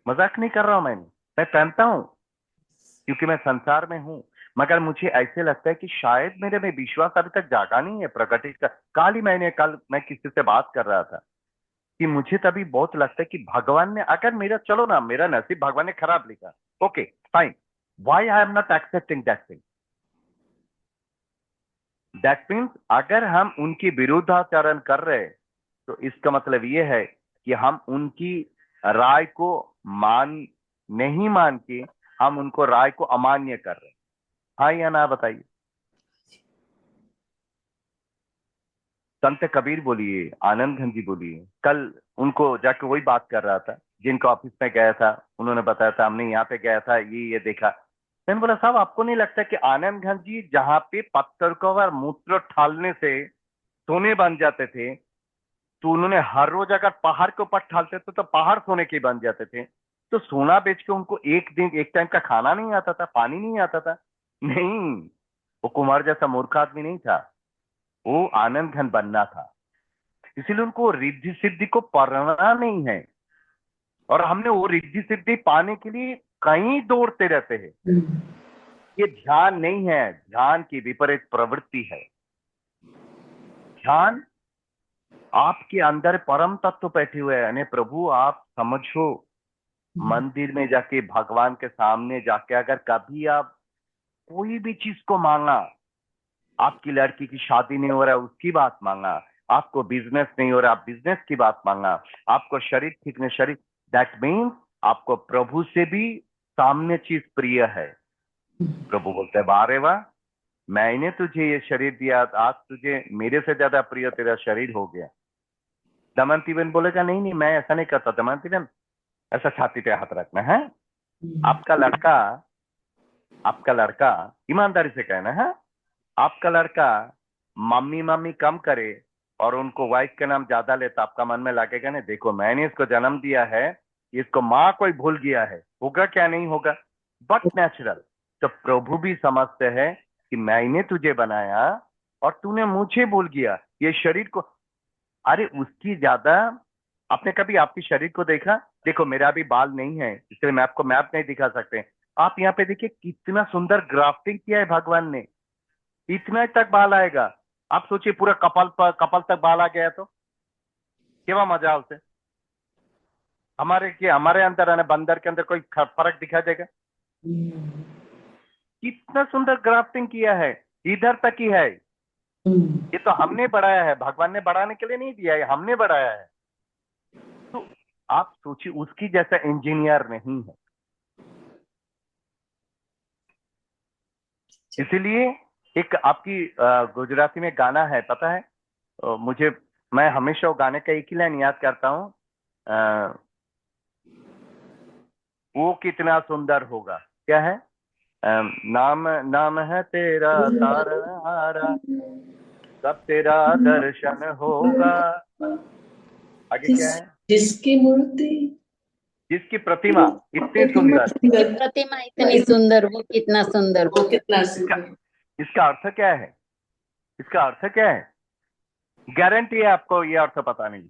मजाक नहीं कर रहा हूं, मैं पहनता हूं क्योंकि मैं संसार में हूं। मगर मुझे ऐसे लगता है कि शायद मेरे में विश्वास अभी तक जागा नहीं है, प्रकटित का। कल मैं किसी से बात कर रहा था कि मुझे तभी बहुत लगता है कि भगवान ने अगर मेरा, चलो ना, मेरा नसीब भगवान ने खराब लिखा, okay fine, why I am not accepting that thing? That means अगर हम उनकी विरुद्धाचरण कर रहे हैं, तो इसका मतलब ये है कि हम उनकी राय को मान नहीं मान के हम उनको राय को अमान्य कर रहे हैं। हाँ या ना बताइए? संत कबीर बोलिए, आनंद घन जी बोलिए, कल उनको जाके वही बात कर रहा था, जिनका ऑफिस में गया था, उन्होंने बताया था हमने यहाँ पे गया था, ये देखा। मैंने बोला साहब, आपको नहीं लगता कि आनंद घन जी जहाँ पे पत्थर को और मूत्र ठालने से सोने बन जाते थे, तो उन्होंने हर रोज अगर पहाड़ के ऊपर ढालते थे तो पहाड़ सोने के बन जाते थे। तो सोना बेच के उनको एक दिन एक टाइम का खाना नहीं आता था, पानी नहीं आता था। नहीं, वो कुमार जैसा मूर्ख आदमी नहीं था, वो आनंद घन बनना था। इसीलिए उनको रिद्धि सिद्धि को पढ़ना नहीं है, और हमने वो रिद्धि सिद्धि पाने के लिए कहीं दौड़ते रहते हैं। ये ध्यान नहीं है, ध्यान की विपरीत प्रवृत्ति है। ध्यान आपके अंदर परम तत्व बैठे हुए हैं। यानी प्रभु आप समझो, मंदिर में जाके भगवान के सामने जाके अगर कभी आप कोई भी चीज को मांगा, आपकी लड़की की शादी नहीं हो रहा है उसकी बात मांगा, आपको बिजनेस नहीं हो रहा आप बिजनेस की बात मांगा, आपको शरीर ठीक नहीं शरीर, दैट मीन्स आपको प्रभु से भी सामने चीज प्रिय है। प्रभु बोलते हैं वाह रे वाह, मैंने तुझे ये शरीर दिया, आज तुझे मेरे से ज्यादा प्रिय तेरा शरीर हो गया। दमयंती बहन बोलेगा नहीं नहीं मैं ऐसा नहीं करता। दमयंती बहन ऐसा छाती पे हाथ रखना है। आपका लड़का ईमानदारी से कहना है, आपका लड़का मम्मी मम्मी कम करे और उनको वाइफ के नाम ज्यादा लेता, आपका मन में लगेगा नहीं देखो मैंने इसको जन्म दिया है, इसको माँ कोई भूल गया है, होगा क्या नहीं होगा, बट नेचुरल। तो प्रभु भी समझते हैं कि मैंने तुझे बनाया और तूने मुझे भूल गया ये शरीर को। अरे उसकी ज्यादा आपने कभी आपकी शरीर को देखा? देखो मेरा अभी बाल नहीं है इसलिए मैं आपको मैप नहीं दिखा सकते। आप यहाँ पे देखिए कितना सुंदर ग्राफ्टिंग किया है भगवान ने, इतना तक बाल आएगा। आप सोचिए पूरा कपाल तक बाल आ गया तो क्या मजा उसे। हमारे अंदर है ना, बंदर के अंदर कोई फर्क दिखा देगा? कितना सुंदर ग्राफ्टिंग किया है, इधर तक ही है। ये तो हमने बढ़ाया है, भगवान ने बढ़ाने के लिए नहीं दिया है, हमने बढ़ाया है। तो आप सोचिए उसकी जैसा इंजीनियर नहीं है। इसीलिए एक आपकी गुजराती में गाना है पता है मुझे, मैं हमेशा वो गाने का एक ही लाइन याद करता हूँ, वो कितना सुंदर होगा, क्या है, नाम नाम है तेरा तारा, सब तेरा दर्शन होगा। आगे क्या है? जिसकी मूर्ति जिसकी प्रतिमा इतनी सुंदर। प्रतिमा इतनी सुंदर, वो कितना सुंदर, वो कितना इसका सुंदर। इसका अर्थ क्या है? इसका अर्थ क्या है? गारंटी है आपको ये अर्थ पता नहीं,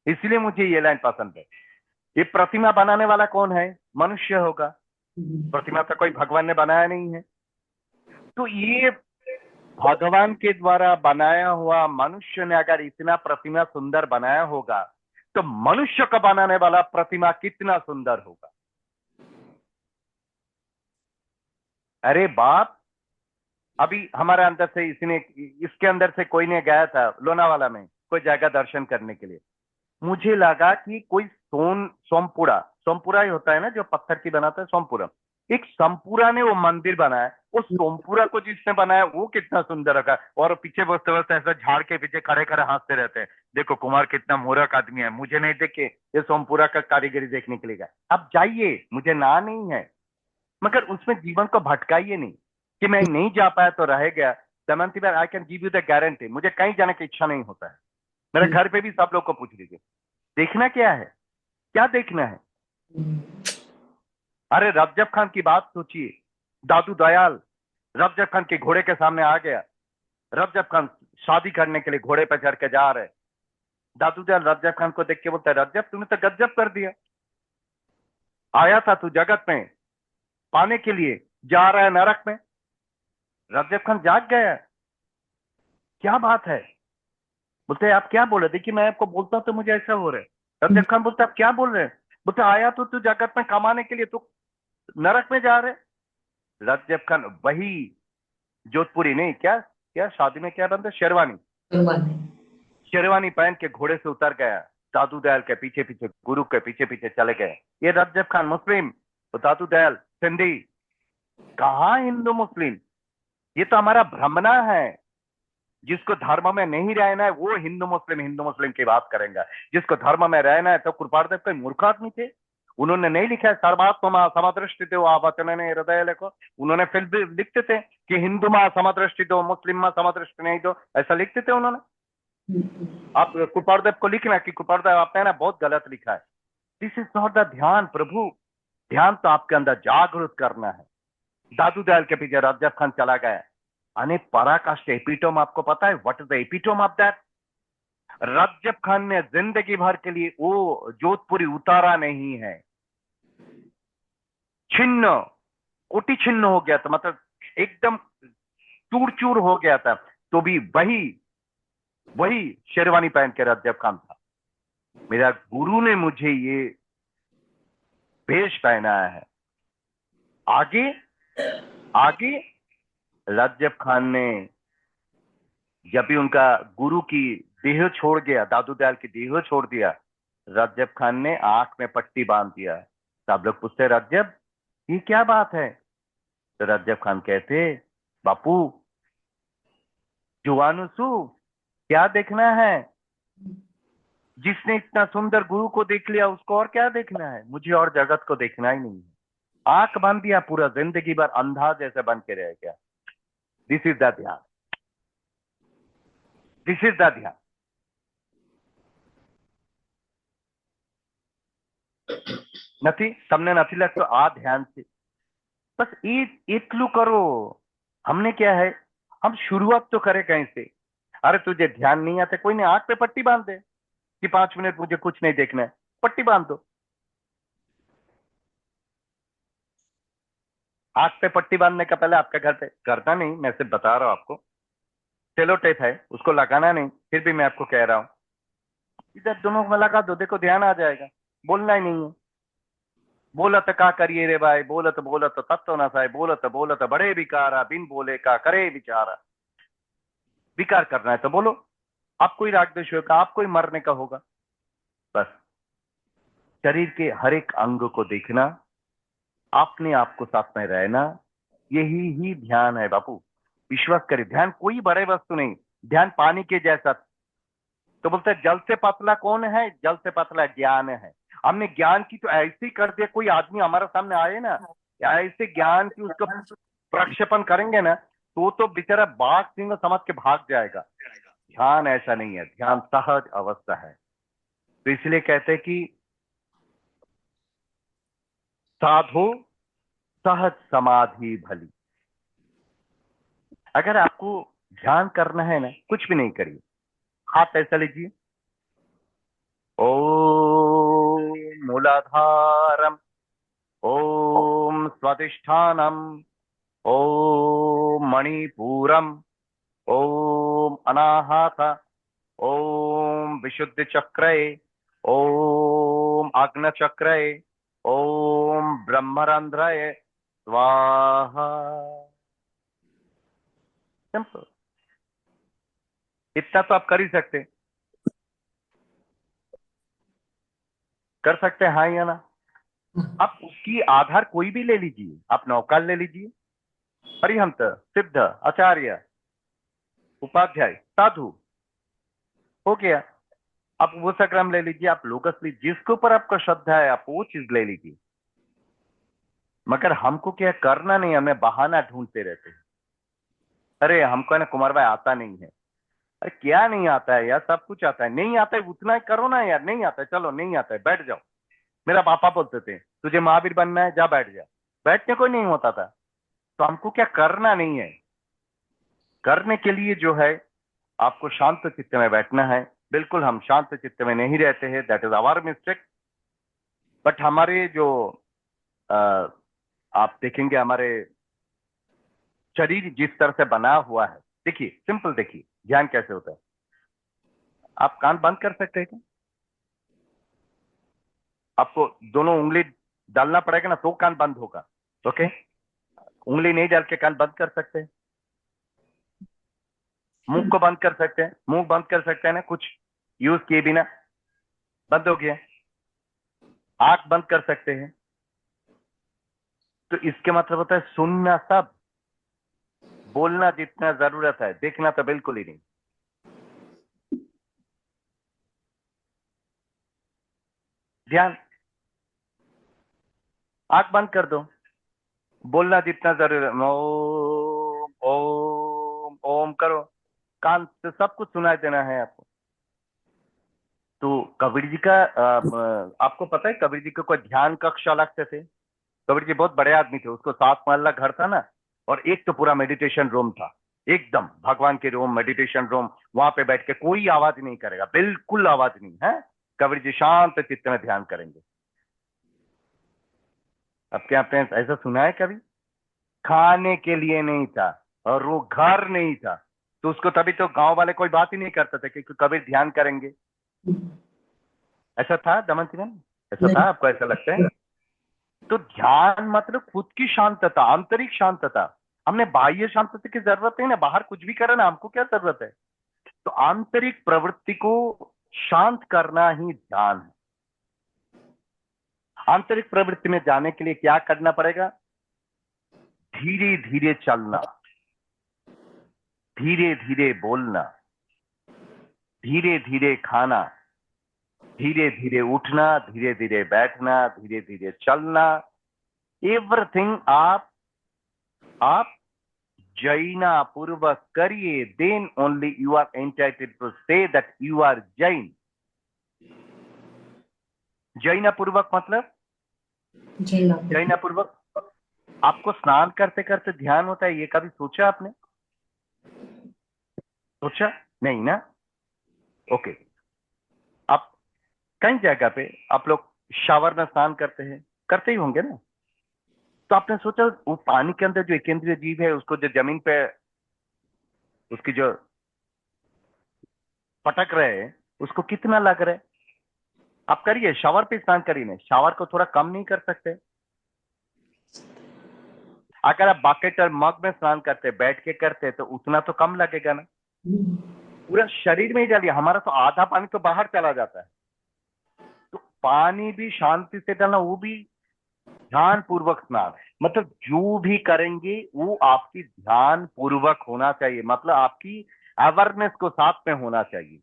इसलिए मुझे ये लाइन पसंद है। ये प्रतिमा बनाने वाला कौन है? मनुष्य होगा। प्रतिमा तो कोई भगवान ने बनाया नहीं है। तो ये भगवान के द्वारा बनाया हुआ मनुष्य ने अगर इतना प्रतिमा सुंदर बनाया होगा तो मनुष्य का बनाने वाला प्रतिमा कितना सुंदर होगा। अरे बाप, अभी हमारे अंदर से इसके अंदर से कोई ने गया था लोनावाला में कोई जगह दर्शन करने के लिए। मुझे लगा कि कोई सोमपुरा ही होता है ना जो पत्थर की बनाता है, सोमपुरा। एक सोमपुरा ने वो मंदिर बनाया, वो सोमपुरा को जिसने बनाया वो कितना सुंदर रखा, और पीछे बसते बसते ऐसा झाड़ के पीछे खड़े खड़े हंसते रहते हैं, देखो कुमार कितना मूर्ख आदमी है, मुझे नहीं देखे ये सोमपुरा का कारीगरी देखने के लिए गया। अब जाइए, मुझे ना नहीं है, मगर उसमें जीवन को भटकाइए नहीं कि मैं नहीं जा पाया तो रह गया। Damayanti ma'am, I can give you the guarantee, मुझे कहीं जाने की इच्छा नहीं होता है। मेरे घर पे भी सब लोग को पूछ लीजिए, देखना क्या है, क्या देखना है। अरे रजब खान की बात सोचिए, दादू दयाल रजब खान के घोड़े के सामने आ गया। रजब खान शादी करने के लिए घोड़े पर चढ़ के जा रहे, दादू दयाल रजब खान को देख के बोलता है, रजब तूने तो गजब कर दिया, आया था तू जगत में पाने के लिए, जा रहा है नरक में। रजब खान जाग गया, क्या बात है? बोलते आप क्या बोल रहे? देखिए मैं आपको बोलता हूं तो मुझे ऐसा हो रहा है। रजब खान बोलते आप क्या बोल रहे हैं? बोलते आया तो तू जगत में कमाने के लिए, तू नरक में जा रहे। रजब खान वही जोधपुरी नहीं, क्या क्या शादी में क्या बनता है, शेरवानी पहन के घोड़े से उतर गया, दादू दयाल के पीछे पीछे, गुरु के पीछे पीछे चले गए। ये रजब खान मुस्लिम, तो दादू दयाल सिंधी। कहाँ हिंदू मुस्लिम, ये तो हमारा भ्रमना है। जिसको धर्म में नहीं रहना है वो हिंदू मुस्लिम की बात करेंगे, जिसको धर्म में रहना है। तो कृपालदेव कोई मूर्ख आदमी थे? उन्होंने नहीं लिखा है सर्वात्मा समदृष्टि दो वचन ने हृदय लिखो, उन्होंने फिर भी लिखते थे कि हिंदू माँ समदृष्टि दो, मुस्लिम माँ समदृष्टि नहीं दो, ऐसा लिखते थे उन्होंने। आप कृपादेव को लिखना कि कृपादेव आपने ना बहुत गलत लिखा है। दिस इज नॉट द ध्यान प्रभु। ध्यान तो आपके अंदर जागृत करना है। दादू दयाल के पीछे रजब खान चला गया। अने पराकाष्ठ एपिटोम आपको पता है? What is the epitome of that? Rajab Khan ने जिंदगी भर के लिए वो जोधपुरी उतारा नहीं है। छिन्न, कोटि छिन्न हो गया था, मतलब एकदम चूर चूर हो गया था, तो भी वही वही शेरवानी पहन के रजब खान था। मेरा गुरु ने मुझे ये वेश पहनाया है। आगे आगे रजब खान ने जब भी उनका गुरु की देह छोड़ गया, दादू दयाल की देह छोड़ दिया, रजब खान ने आंख में पट्टी बांध दिया। सब लोग पूछते रजब ये क्या बात है? तो रजब खान कहते बापू जुआनुसु क्या देखना है? जिसने इतना सुंदर गुरु को देख लिया उसको और क्या देखना है? मुझे और जगत को देखना ही नहीं है। आंख बांध दिया, पूरा जिंदगी भर अंधा जैसे बन के रह गया। दिस इज द ध्यान, दिस इज द ध्यान। નથી તમને નથી लगता आ ध्यान से बस इतलू करो। हमने क्या है, हम शुरुआत तो करें कहीं से। अरे तुझे ध्यान नहीं आता, कोई नहीं, आंख पे पट्टी बांध दे कि 5 मिनट मुझे कुछ नहीं देखना है, पट्टी बांध दो। आंख पे पट्टी बांधने का पहले आपके घर पे करना नहीं, मैं सिर्फ बता रहा हूं आपको। सेलो टेप है, उसको लगाना नहीं, फिर भी मैं आपको कह रहा हूं इधर दोनों में लगा दो, देखो ध्यान आ जाएगा। बोलना ही नहीं है। बोलत का करिए रे भाई, बोलत बोलत तत्व न साय, बोलत बोलत बड़े विकारा, बिन बोले का करे विचारा। विकार करना है तो बोलो, आपको ही राग द्वेष होगा, आपको ही मरने का होगा। बस शरीर के हर एक अंग को देखना, अपने आप को साथ में रहना, यही ही ध्यान है बापू। विश्वास करिए, ध्यान कोई बड़े वस्तु नहीं, ध्यान पानी के जैसा। तो बोलते हैं जल से पतला कौन है? जल से पतला ज्ञान है। हमने ज्ञान की तो ऐसी कर दिया, कोई आदमी हमारे सामने आए ना, ऐसे ज्ञान की उसको प्रक्षेपण करेंगे ना, तो बेचारा बाघ सिंह समझ के भाग जाएगा। ध्यान ऐसा नहीं है, ध्यान सहज अवस्था है। तो इसलिए कहते हैं कि साधो सहज समाधि भली। अगर आपको ध्यान करना है ना, कुछ भी नहीं करिए, हाथ ऐसा लीजिए, ओम मूलाधारम, ओम स्वादिष्ठानम, ओम मणिपुरम, ओम अनाहत, ओम विशुद्ध चक्रये, ओम अग्न चक्रये, ओम ब्रह्मरंध्रये स्वाहा। सिंपल, इतना तो आप कर ही सकते, कर सकते हैं हाँ या ना? आप उसकी आधार कोई भी ले लीजिए, आप नौकाल ले लीजिए, अरिहंत, सिद्ध, आचार्य, उपाध्याय, साधु, हो गया। आप वो संग्राम ले लीजिए, आप लोकस लीजिए, जिसके ऊपर आपका श्रद्धा है आप वो चीज ले लीजिए। मगर हमको क्या करना नहीं, हमें बहाना ढूंढते रहते हैं। अरे हमको है ना कुमार भाई आता नहीं है। अरे क्या नहीं आता है यार? सब कुछ आता है। नहीं आता है उतना ही करो ना यार। नहीं आता है, चलो नहीं आता है, बैठ जाओ। मेरा पापा बोलते थे तुझे महावीर बनना है, जा बैठ जा। बैठने को नहीं होता था। तो हमको क्या करना नहीं है, करने के लिए जो है आपको शांत चित्त में बैठना है। बिल्कुल हम शांत चित्त में नहीं रहते हैं, that is our mistake. But हमारे जो अ, आप देखेंगे हमारे शरीर जिस तरह से बना हुआ है, देखिए सिंपल, देखिए ध्यान कैसे होता है। आप कान बंद कर सकते हैं क्या? आपको दोनों उंगली डालना पड़ेगा ना तो कान बंद होगा। ओके, उंगली नहीं डाल के कान बंद कर सकते हैं। मुंह को बंद कर सकते हैं, मुंह बंद कर सकते हैं ना, कुछ यूज किए बिना बंद हो गया। आंख बंद कर सकते हैं। तो इसके मतलब होता है सुनना सब, बोलना जितना जरूरत है, देखना तो बिल्कुल ही नहीं। ध्यान, आंख बंद कर दो, बोलना जितना जरूरत है, ओम ओम ओम करो। कान से सब कुछ सुनाई देना है आपको। तो कबीर जी का आपको पता है कबीर जी का कोई ध्यान कक्ष अलग से थे। कबीर जी बहुत बड़े आदमी थे, उसको 7 महला घर था ना, और एक तो पूरा मेडिटेशन रूम था, एकदम भगवान के रूम, मेडिटेशन रूम। वहां पे बैठ के कोई आवाज नहीं करेगा, बिल्कुल आवाज नहीं है। कबीर जी शांत चित्त में ध्यान करेंगे। आपके आपने ऐसा सुना है कभी? खाने के लिए नहीं था और वो घर नहीं था, तो उसको तभी तो गांव वाले कोई बात ही नहीं करते थे कि कबीर ध्यान करेंगे। ऐसा था दमन सिंह, ऐसा था? नहीं। आपको ऐसा लगता है? तो ध्यान मतलब खुद की शांतता, आंतरिक शांतता। हमने बाह्य शांतता की जरूरत नहीं ना, बाहर कुछ भी करे ना, हमको क्या जरूरत है? तो आंतरिक प्रवृत्ति को शांत करना ही ध्यान है। आंतरिक प्रवृत्ति में जाने के लिए क्या करना पड़ेगा? धीरे धीरे चलना, धीरे धीरे बोलना, धीरे धीरे खाना, धीरे धीरे उठना, धीरे धीरे बैठना, धीरे धीरे चलना। एवरीथिंग आप जैना पूर्वक करिए, then only you are entitled to say that you are Jain. जैना पूर्वक मतलब जैना पूर्वक। आपको स्नान करते करते ध्यान होता है, ये कभी सोचा आपने? सोचा नहीं ना? ओके। आप कई जगह पे आप लोग शावर में स्नान करते हैं, करते ही होंगे ना? तो आपने सोचा वो पानी के अंदर जो एक केंद्रीय जीव है, उसको जो जमीन पे उसकी जो पटक रहे हैं, उसको कितना लग रहा है? आप करिए, शावर पे स्नान करिए ना, शावर को थोड़ा कम नहीं कर सकते? अगर आप बकेट और मग में स्नान करते, बैठ के करते, तो उतना तो कम लगेगा ना। पूरा शरीर में ही डालिए, हमारा तो आधा पानी तो बाहर चला जाता है। तो पानी भी शांति से डालना, वो भी ध्यान पूर्वक स्नान। मतलब जो भी करेंगे वो आपकी ध्यान पूर्वक होना चाहिए, मतलब आपकी अवेयरनेस को साथ में होना चाहिए।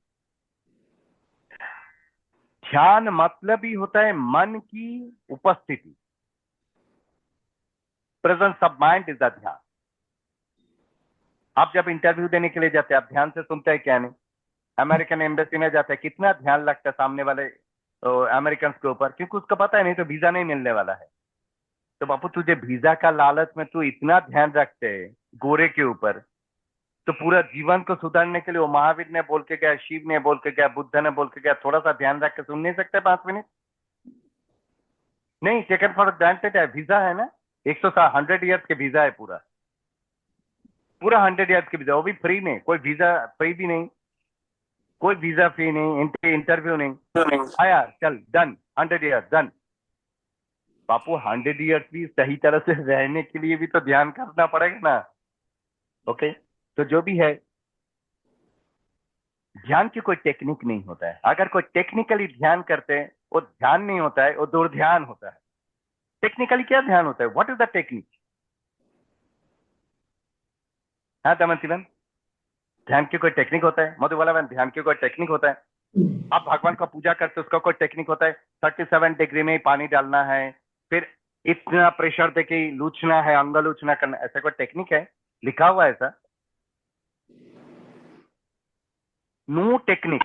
ध्यान मतलब ही होता है मन की उपस्थिति। Presence of mind is the ध्यान। आप जब इंटरव्यू देने के लिए जाते हैं, आप ध्यान से सुनते हैं क्या नहीं? अमेरिकन एम्बेसी में जाते हैं, कितना ध्यान लगता है सामने वाले अमेरिकन के ऊपर, क्योंकि उसको पता है नहीं तो वीजा नहीं मिलने वाला है। तो बापू तुझे वीजा का लालच में तू इतना ध्यान रखते है गोरे के ऊपर, तो पूरा जीवन को सुधारने के लिए वो महावीर ने बोल के गया, शिव ने बोल के गया, बुद्ध ने बोल के गया, थोड़ा सा ध्यान रख के सुन नहीं सकते 5 मिनट? नहीं, टेकन फॉर ग्रांटेड है, वीजा है ना, 100 ईयर्स के वीजा है, पूरा पूरा 100 ईयर्स के वीजा, वो भी फ्री में, कोई वीजा फ्री भी नहीं, कोई वीजा फी नहीं, इंटरव्यू नहीं, आया चल डन, 100 ईयर्स डन। बापू 100 ईयर्स भी सही तरह से रहने के लिए भी तो ध्यान करना पड़ेगा ना। ओके, तो जो भी है, ध्यान की कोई टेक्निक नहीं होता है। अगर कोई टेक्निकली ध्यान करते हैं, वो ध्यान नहीं होता है, वो दुर्ध्यान होता है। टेक्निकली क्या ध्यान होता है? What is the technique? हाँ दमन शिवन, ध्यान की कोई टेक्निक होता है? मधुबाला बहन, ध्यान की कोई टेक्निक होता है? आप भगवान का पूजा करते हो, उसका कोई टेक्निक होता है? 37 डिग्री में ही पानी डालना है, फिर इतना प्रेशर दे के लूचना है, अंग लूचना करना, ऐसा कोई टेक्निक है? लिखा हुआ है ऐसा? नो टेक्निक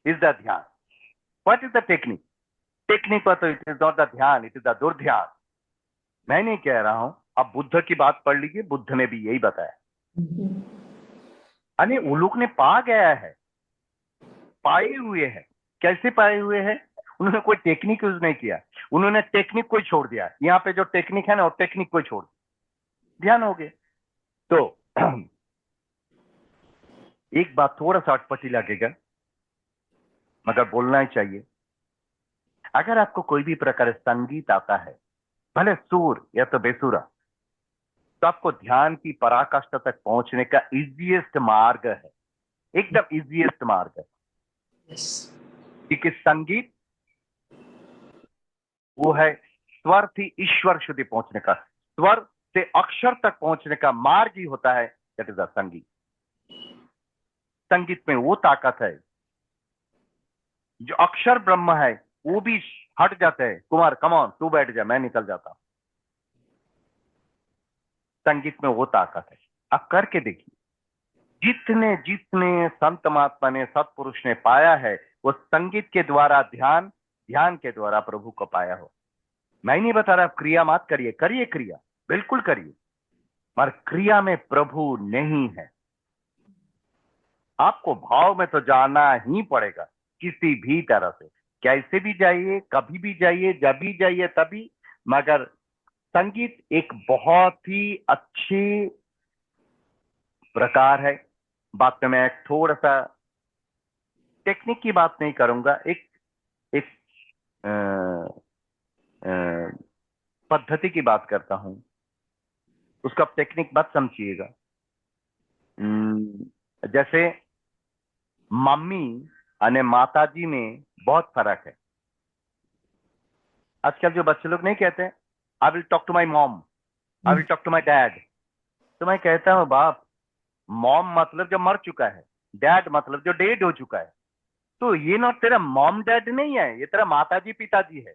इज द ध्यान। What is the technique? Technique पर तो इट इज नॉट द ध्यान, इट इज द दुर्ध्यान। मैं नहीं कह रहा हूं, आप बुद्ध की बात पढ़ लीजिए, बुद्ध ने भी यही बताया। अरे वो लोग ने पा गया है, पाए हुए हैं। कैसे पाए हुए हैं? उन्होंने कोई टेक्निक यूज नहीं किया, उन्होंने टेक्निक को ही छोड़ दिया। यहाँ पे जो टेक्निक है ना, वो टेक्निक को ही छोड़ दिया, ध्यान हो गए। तो एक बात थोड़ा सा अटपटी लगेगा, मगर बोलना ही चाहिए। अगर आपको कोई भी प्रकार संगीत आता है, भले सुर या तो बेसुरा, तो आपको ध्यान की पराकाष्ठा तक पहुंचने का इजीएस्ट मार्ग है, एकदम इजीएस्ट मार्ग है। Yes. क्योंकि संगीत वो है स्वर से ईश्वर शुद्धि पहुंचने का, स्वर से अक्षर तक पहुंचने का मार्ग ही होता है, दैट इज द संगीत। संगीत में वो ताकत है, जो अक्षर ब्रह्म है वो भी हट जाते हैं। कुमार कम ऑन, तू बैठ जा, मैं निकल जाता हूं। संगीत में वो ताकत है, आप करके देखिए। जितने जितने संत महात्मा ने, सत्पुरुष ने पाया है, वो संगीत के द्वारा ध्यान, ध्यान के द्वारा प्रभु को पाया हो। मैं नहीं बता रहा क्रिया मत करिए, करिए क्रिया, बिल्कुल करिए, पर क्रिया में प्रभु नहीं है। आपको भाव में तो जाना ही पड़ेगा किसी भी तरह से, कैसे भी जाइए, कभी भी जाइए, जब भी जाइए तभी। मगर संगीत एक बहुत ही अच्छी प्रकार है। बात में मैं थोड़ा सा टेक्निक की बात नहीं करूंगा, एक एक अ, अ, पद्धति की बात करता हूं, उसका टेक्निक मत समझिएगा। जैसे मम्मी અને माताजी में बहुत फर्क है। आजकल जो बच्चे लोग नहीं कहते I will talk to my mom, I will talk to my dad. तो मैं कहता हूँ बाप, मॉम मतलब जो मर चुका है, डैड मतलब जो डेड हो चुका है। तो ये ना तेरा मॉम डैड नहीं है, ये तेरा माताजी पिताजी है,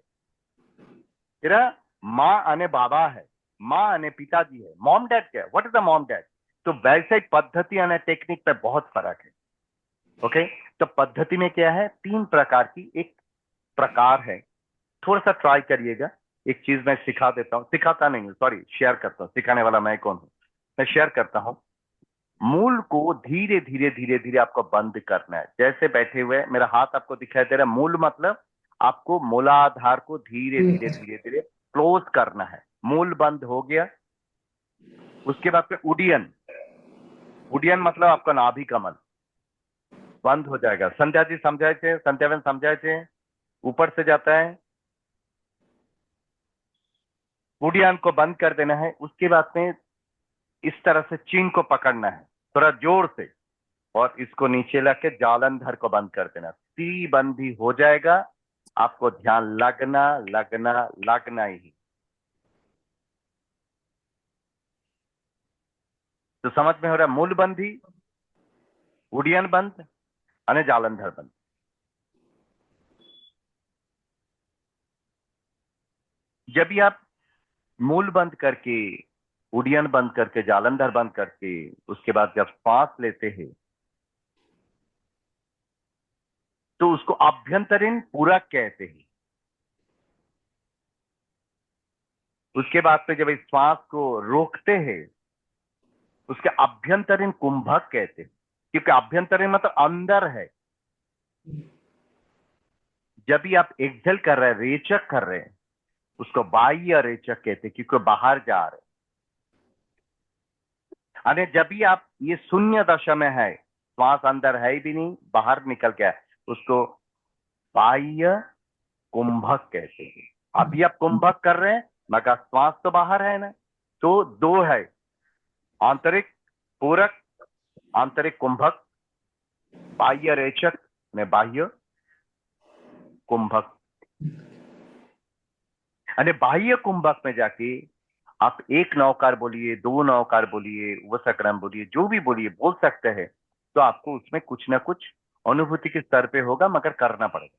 तेरा माँ अने बाबा है, माँ अने पिताजी है। मॉम डैड क्या है? What is the mom dad? तो वैसे पद्धति अने टेक्निक पे बहुत फर्क है। ओके, तो पद्धति में क्या है, 3 प्रकार की एक प्रकार है। थोड़ा सा ट्राई करिएगा। एक चीज मैं सिखा देता हूँ, सिखाता नहीं हूँ, सॉरी, शेयर करता हूँ। सिखाने वाला मैं कौन हूँ? मैं शेयर करता हूँ। मूल को धीरे धीरे धीरे धीरे आपको बंद करना है। जैसे बैठे हुए मेरा हाथ आपको दिखाई दे रहा है, मूल मतलब आपको मूलाधार को धीरे धीरे धीरे धीरे क्लोज करना है। मूल बंद हो गया। उसके बाद में उडियन, उडियन मतलब आपका नाभि कमल बंद हो जाएगा। संध्या जी समझाए थे, संध्या बहन समझाए थे, ऊपर से जाता है, उडियन को बंद कर देना है। उसके बाद में इस तरह से चीन को पकड़ना है थोड़ा जोर से, और इसको नीचे लाके जालंधर को बंद कर देना। सी बंद ही हो जाएगा। आपको ध्यान लगना लगना लगना ही। तो समझ में हो रहा है? मूल बंदी, उडियन बंद અને जालंधर बंद। जब भी आप मूल बंद करके, उडियन बंद करके, जालंधर बंद करके, उसके बाद जब सांस लेते हैं तो उसको आभ्यंतरीण पूरक कहते हैं। उसके बाद पे जब इस श्वास को रोकते हैं उसके आभ्यंतरीण कुंभक कहते हैं, क्योंकि आभ्यंतरीण मतलब अंदर है। जब भी आप एक्सेल कर रहे हैं, रेचक कर रहे हैं, उसको बाह्य रेचक कहते हैं, क्योंकि बाहर जा रहे हैं। अरे जब भी आप ये शून्य दशा में है, श्वास अंदर है भी नहीं, बाहर निकल गया, उसको बाह्य कुंभक कहते हैं। अभी आप कुंभक कर रहे हैं मगर श्वास तो बाहर है ना। तो 2 है, आंतरिक पूरक, आंतरिक कुंभक, बाह्य रेचक में बाह्य कुंभक। अरे बाह्य कुंभक में जाके आप 1 नौकार बोलिए, 2 नौकार बोलिए, उपसक्रम बोलिए, जो भी बोलिए, बोल सकते हैं। तो आपको उसमें कुछ ना कुछ अनुभूति के स्तर पे होगा, मगर करना पड़ेगा।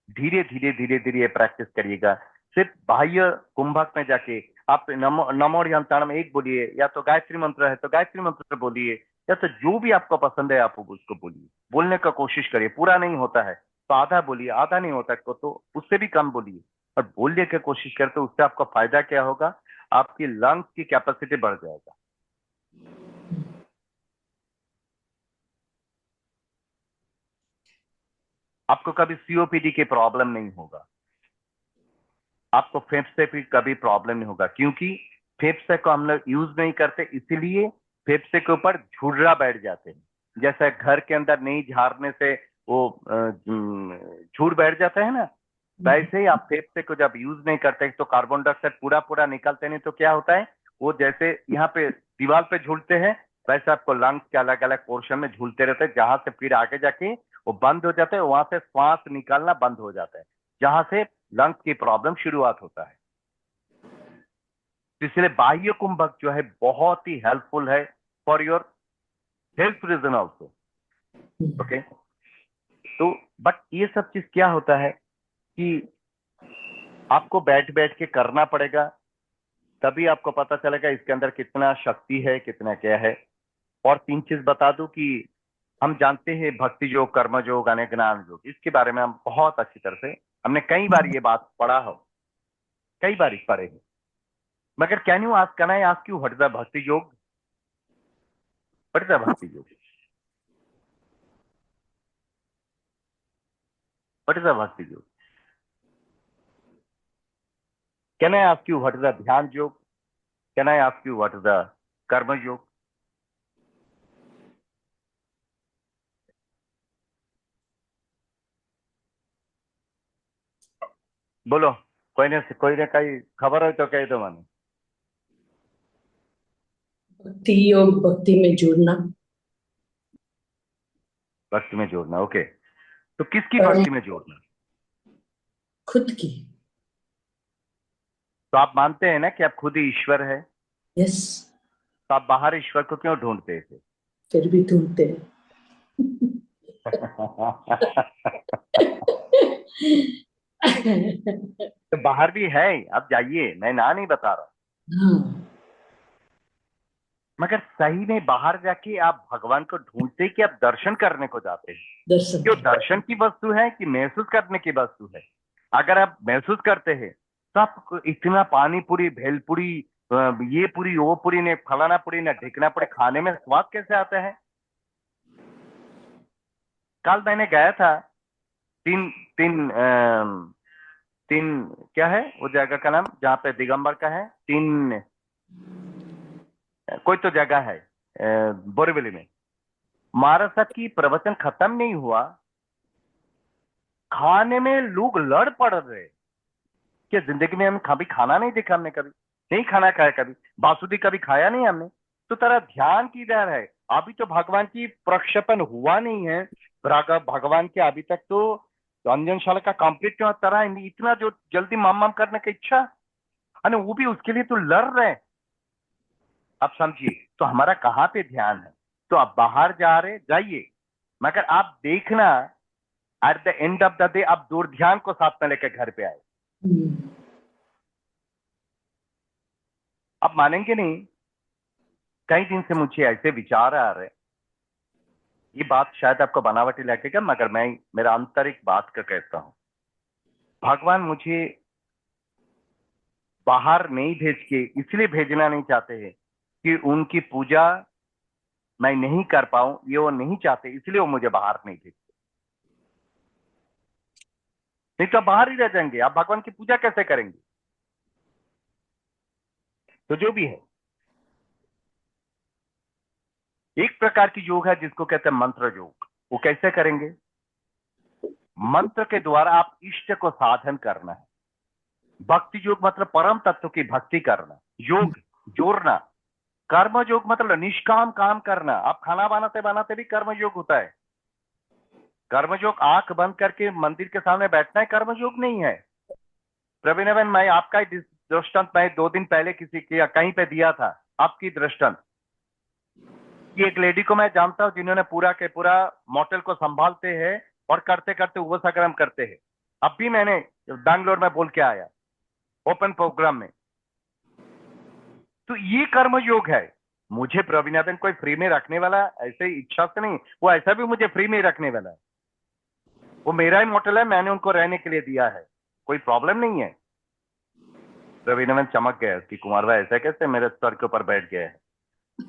धीरे धीरे धीरे धीरे ये प्रैक्टिस करिएगा। सिर्फ बाह्य कुंभक में जाके आप नमो नमो यंत्राणम 1 बोलिए, या तो गायत्री मंत्र है तो गायत्री मंत्र बोलिए, या तो जो भी आपको पसंद है आप उसको बोलिए। बोलने का कोशिश करिए, पूरा नहीं होता है तो आधा बोलिए, आधा नहीं होता है तो उससे भी कम बोलिए, और बोलने की कोशिश करते तो उससे आपका फायदा क्या होगा, आपकी लंग्स की कैपेसिटी बढ़ जाएगा। आपको कभी सीओपीडी की प्रॉब्लम नहीं होगा, आपको फेफड़े पे कभी प्रॉब्लम नहीं होगा, क्योंकि फेफड़े को हम लोग यूज नहीं करते, इसीलिए फेफड़े के ऊपर झुर्रा बैठ जाते हैं। जैसे घर के अंदर नहीं झाड़ने से वो झूर बैठ जाता है ना, वैसे ही आप फेफड़े को जब यूज नहीं करते तो कार्बन डाइऑक्साइड पूरा पूरा निकलते नहीं, तो क्या होता है, वो जैसे यहाँ पे दीवार पे झूलते हैं, वैसे आपको लंग्स के अलग अलग पोर्शन में झूलते रहते हैं, जहां से फिर आगे जाके वो बंद हो जाते हैं, वहां से श्वास निकालना बंद हो जाता है, जहां से लंग्स की प्रॉब्लम शुरुआत होता है। इसलिए बाह्य कुंभक जो है बहुत ही हेल्पफुल है for your health reason also. Okay, तो बट ये सब चीज क्या होता है कि आपको बैठ बैठ के करना पड़ेगा, तभी आपको पता चलेगा इसके अंदर कितना शक्ति है, कितना क्या है। और 3 चीज बता दूं कि हम जानते हैं भक्ति योग, कर्म योग, अनेक ज्ञान योग, इसके बारे में हम बहुत अच्छी तरह से हमने कई बार ये बात पढ़ा हो, कई बार पढ़े हैं। मगर can you ask, can I ask you what is the भक्ति योग? व्हाट इज द भक्ति योग? व्हाट इज द भक्ति योग? Can I ask you what is the ध्यान योग? Can I ask you what is the कर्म योग? बोलो, कोई ने कहीं खबर हो तो कह दो मैंने। भक्ति योग, भक्ति में जुड़ना। भक्ति में जोड़ना, ओके। तो किसकी और भक्ति में जोड़ना? खुद की। तो आप मानते हैं ना कि आप खुद ही ईश्वर है? यस। तो आप बाहर ईश्वर को क्यों ढूंढते थे? फिर भी ढूंढते हैं। तो बाहर भी है, आप जाइए, मैं ना नहीं बता रहा। हाँ, मगर सही में बाहर जाके आप भगवान को ढूंढते कि आप दर्शन करने को जाते हैं? दर्शन जो की। दर्शन की वस्तु है कि महसूस करने की वस्तु है? अगर आप महसूस करते हैं तो आप इतना पानी पूरी, भेलपुरी, ये पूरी वो पूरी, ने फलाना पूरी, ने ढिकना पूरी खाने में स्वाद कैसे आता है? कल मैंने गया था, तीन तीन तीन क्या है वो जगह का नाम जहाँ पे दिगंबर का है, तीन कोई तो जगह है बोरीवली में। महाराज साहब की प्रवचन खत्म नहीं हुआ, खाने में लोग लड़ पड़ रहे कि जिंदगी में हम कभी खाना नहीं देखा, हमने कभी नहीं खाना खाया, कभी बासुदी कभी खाया नहीं हमने। तो तेरा ध्यान किधर है? अभी तो भगवान की प्रक्षेपण हुआ नहीं है, भगवान के अभी तक तो अंजनशाला का कंप्लीट क्यों तरह इतना जो जल्दी माम करने की इच्छा, अरे वो भी उसके लिए तो लड़ रहे। आप समझिए, तो हमारा कहाँ पे ध्यान है? तो आप बाहर जा रहे, जाइए, मगर आप देखना at the end of the day आप दूर ध्यान को साथ में लेकर घर पे आए। आप मानेंगे नहीं, कई दिन से मुझे ऐसे विचार आ रहे, ये बात शायद आपको बनावटी लगेगा मगर मैं मेरा आंतरिक बात का कहता हूं। भगवान मुझे बाहर नहीं भेज के इसलिए भेजना नहीं चाहते हैं कि उनकी पूजा मैं नहीं कर पाऊं, ये वो नहीं चाहते, इसलिए वो मुझे बाहर नहीं भेजते। नहीं तो आप बाहर ही रह जाएंगे, आप भगवान की पूजा कैसे करेंगे? तो जो भी है, एक प्रकार की योग है जिसको कहते हैं मंत्र योग। वो कैसे करेंगे? मंत्र के द्वारा आप इष्ट को साधन करना है। भक्ति योग मतलब परम तत्व की भक्ति करना, योग जोड़ना। कर्म योग मतलब निष्काम काम करना। आप खाना बनाते बनाते भी कर्म योग होता है। कर्म योग आंख बंद करके मंदिर के सामने बैठना है, कर्म योग नहीं है। प्रवीण, मैं आपका ही दृष्टांत मैं 2 दिन पहले किसी के कहीं पे दिया था, आपकी दृष्टांत। ये एक लेडी को मैं जानता हूं जिन्होंने पूरा के पूरा मोटेल को संभालते हैं और करते करते उपसक्रम करते हैं। अब भी मैंने बैंगलोर में बोल के आया ओपन प्रोग्राम में। तो ये कर्म योग है। मुझे प्रवीणाबेन कोई फ्री में रखने वाला ऐसे इच्छा से नहीं, वो ऐसा भी मुझे फ्री में रखने वाला है। वो मेरा ही मोटेल है, मैंने उनको रहने के लिए दिया है, कोई प्रॉब्लम नहीं है। प्रवीणाबेन चमक गया कि कुमार भाई ऐसा कैसे मेरे सर के ऊपर बैठ गया है।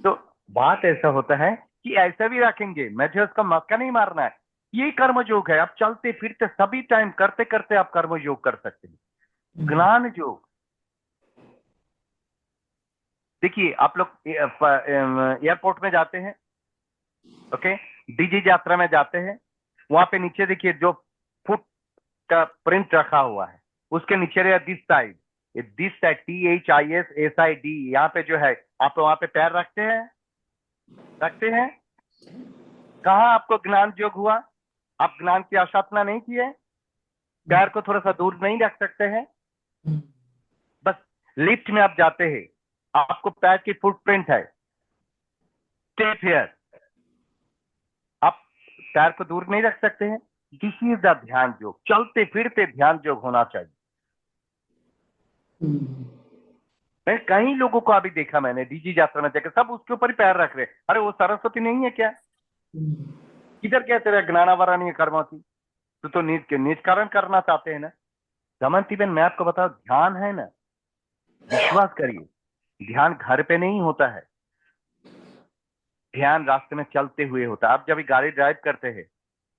तो बात ऐसा होता है कि ऐसा भी रखेंगे, मुझे उसका मक्का नहीं मारना है। ये कर्म योग है। आप चलते फिरते सभी टाइम करते करते आप कर्म योग कर सकते हैं। ज्ञान योग, देखिए आप लोग एयरपोर्ट में जाते हैं, ओके, डीजी यात्रा में जाते हैं, वहां पे नीचे देखिए जो फुट का प्रिंट रखा हुआ है, उसके नीचे दिस साइड THISSID, यहाँ पे जो है आप वहां पे पैर रखते हैं, रखते हैं। कहाँ आपको ज्ञान योग हुआ? आप ज्ञान की आसाधना नहीं की है, पैर को थोड़ा सा दूर नहीं रख सकते हैं। बस लिफ्ट में आप जाते हैं, आपको पैर की फुटप्रिंट है, स्टेप हियर, आप पैर को दूर नहीं रख सकते हैं। दिस इज द ध्यान योग। चलते फिरते ध्यान योग होना चाहिए। मैं कई लोगों को अभी देखा मैंने डीजी यात्रा में जाकर, सब उसके ऊपर ही पैर रख रहे। अरे वो सरस्वती नहीं है क्या? किधर क्या तेरा ज्ञानावरणीय कर्म थी, तू तो निष्कारण करना चाहते हैं ना। दमयंती बहन मैं आपको बताऊं, ध्यान है ना, विश्वास करिए, ध्यान घर पे नहीं होता है, ध्यान रास्ते में चलते हुए होता है। आप जब भी गाड़ी ड्राइव करते हैं,